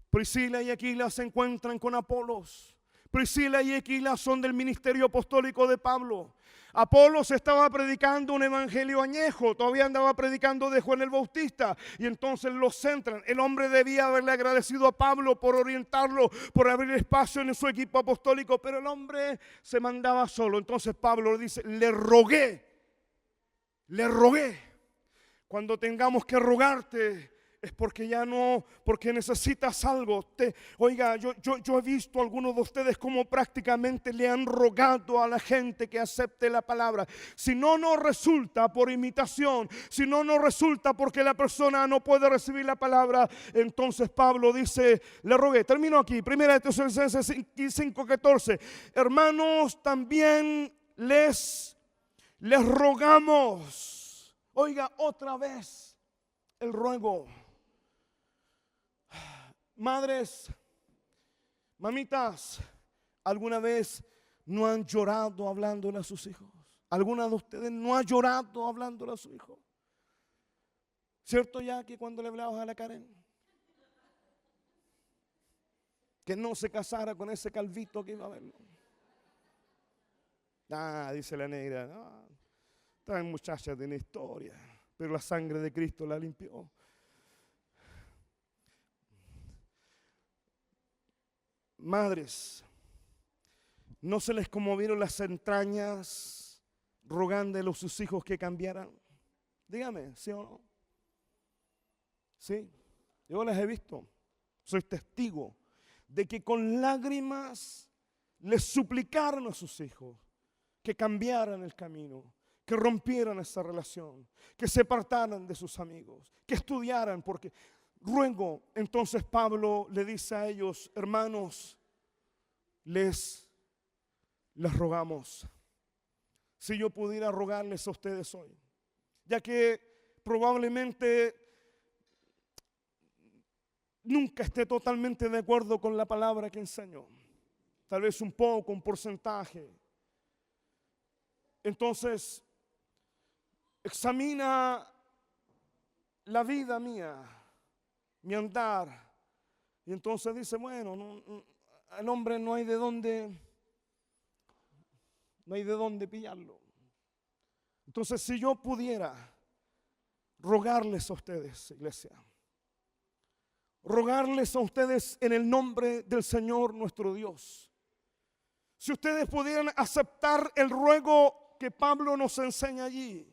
Priscila y Aquila se encuentran con Apolos. Priscila y Aquila son del ministerio apostólico de Pablo. Apolos estaba predicando un evangelio añejo, todavía andaba predicando de Juan el Bautista, y entonces los centran. El hombre debía haberle agradecido a Pablo por orientarlo, por abrir espacio en su equipo apostólico, pero el hombre se mandaba solo. Entonces Pablo dice, le rogué. Cuando tengamos que rogarte, es porque ya no, porque necesitas algo. Oiga, yo he visto a algunos de ustedes cómo prácticamente le han rogado a la gente que acepte la palabra. Si no resulta por imitación, si no resulta porque la persona no puede recibir la palabra, entonces Pablo dice, le rogué. Termino aquí, 1 Tesalonicenses 5:14. Hermanos, también les rogamos. Oiga, otra vez el ruego. Madres, mamitas, ¿alguna vez no han llorado hablándole a sus hijos? ¿Alguna de ustedes no ha llorado hablándole a su hijo? ¿Cierto, Jackie, cuando le hablabas a la Karen? Que no se casara con ese calvito que iba a verlo. Dice la negra, esta muchacha tiene historia, pero la sangre de Cristo la limpió. Madres, ¿no se les conmovieron las entrañas rogándole a sus hijos que cambiaran? Dígame, ¿sí o no? Sí, yo las he visto. Soy testigo de que con lágrimas les suplicaron a sus hijos que cambiaran el camino, que rompieran esa relación, que se apartaran de sus amigos, que estudiaran, porque ruego. Entonces Pablo le dice a ellos, hermanos, les rogamos. Si yo pudiera rogarles a ustedes hoy, ya que probablemente nunca esté totalmente de acuerdo con la palabra que enseñó, tal vez un poco, un porcentaje. Entonces, examina la vida mía, mi andar, y entonces dice, bueno, el hombre no hay de dónde pillarlo. Entonces, si yo pudiera rogarles a ustedes, iglesia, rogarles a ustedes en el nombre del Señor nuestro Dios, si ustedes pudieran aceptar el ruego que Pablo nos enseña allí,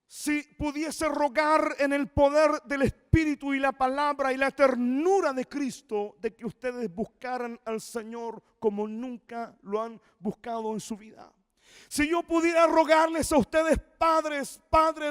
Si pudiese rogar en el poder del Espíritu y la palabra y la ternura de Cristo, de que ustedes buscaran al Señor como nunca lo han buscado en su vida. Si yo pudiera rogarles a ustedes, padres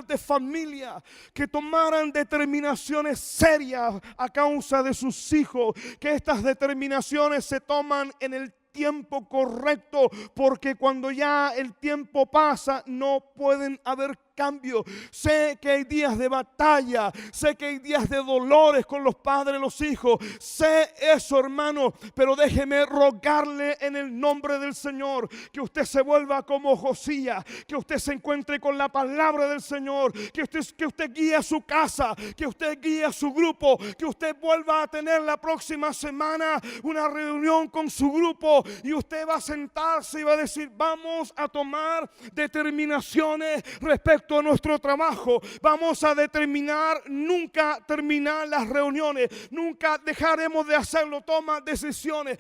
de familia, que tomaran determinaciones serias a causa de sus hijos, que estas determinaciones se toman en el tiempo correcto, porque cuando ya el tiempo pasa no pueden haber cambio. Sé que hay días de batalla, sé que hay días de dolores con los padres y los hijos, sé eso, hermano, pero déjeme rogarle en el nombre del Señor que usted se vuelva como Josías, que usted se encuentre con la palabra del Señor, que usted guíe a su casa, que usted guíe a su grupo, que usted vuelva a tener la próxima semana una reunión con su grupo y usted va a sentarse y va a decir: vamos a tomar determinaciones respecto a nuestro trabajo, vamos a determinar nunca terminar las reuniones, nunca dejaremos de hacerlo. Toma decisiones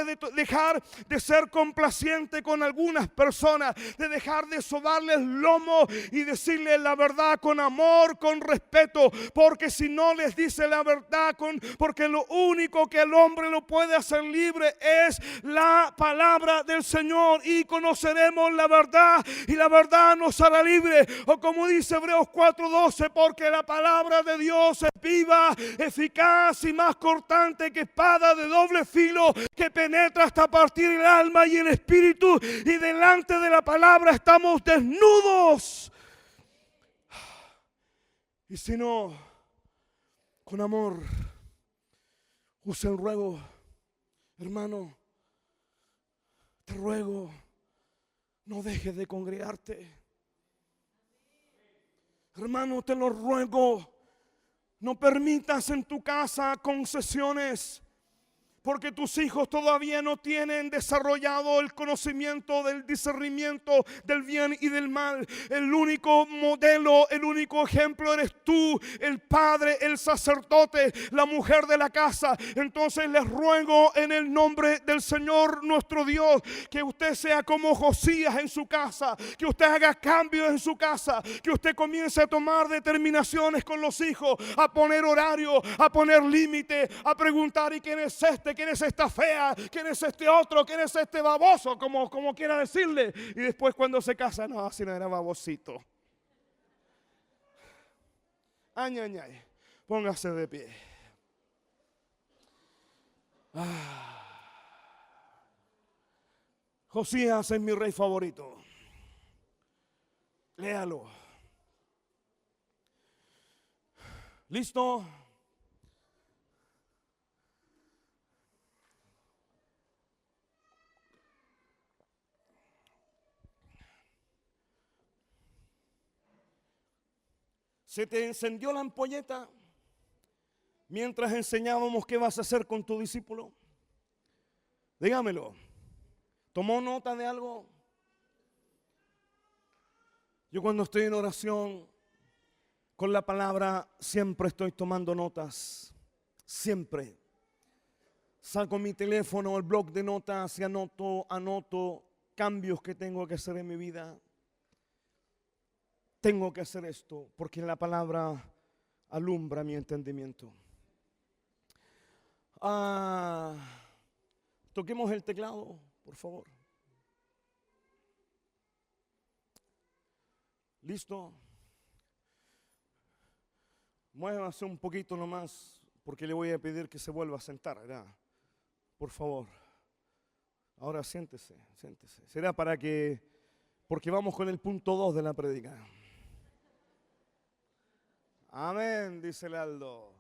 de dejar de ser complaciente con algunas personas, de dejar de sobarles lomo y decirles la verdad con amor, con respeto, porque si no les dice la verdad, porque lo único que el hombre lo puede hacer libre es la palabra del Señor, y conoceremos la verdad y la verdad nos hará libre. O como dice Hebreos 4:12, porque la palabra de Dios es viva, eficaz y más cortante que espada de doble filo, que penetra hasta partir el alma y el espíritu, y delante de la palabra estamos desnudos. Y si no, con amor, use el ruego, hermano, te ruego, no dejes de congregarte. Hermano, te lo ruego, no permitas en tu casa concesiones, porque tus hijos todavía no tienen desarrollado el conocimiento del discernimiento del bien y del mal. El único modelo, el único ejemplo eres tú, el padre, el sacerdote, la mujer de la casa. Entonces les ruego en el nombre del Señor nuestro Dios, que usted sea como Josías en su casa, que usted haga cambios en su casa, que usted comience a tomar determinaciones con los hijos, a poner horario, a poner límite, a preguntar: ¿y quién es este? ¿Quién es esta fea? ¿Quién es este otro? ¿Quién es este baboso? Como quiera decirle. Y después cuando se casa: no, si no era babosito. Ay, ay, ay. Póngase de pie. Josías es mi rey favorito. Léalo. ¿Listo? ¿Se te encendió la ampolleta mientras enseñábamos qué vas a hacer con tu discípulo? Dígamelo. ¿Tomó nota de algo? Yo cuando estoy en oración con la palabra siempre estoy tomando notas. Siempre. Saco mi teléfono, el blog de notas y anoto cambios que tengo que hacer en mi vida. Tengo que hacer esto porque la palabra alumbra mi entendimiento. Toquemos el teclado, por favor. ¿Listo? Muévase un poquito nomás, porque le voy a pedir que se vuelva a sentar, ¿verdad? Por favor. Ahora siéntese. Será porque vamos con el punto 2 de la prédica. Amén, dice el Aldo.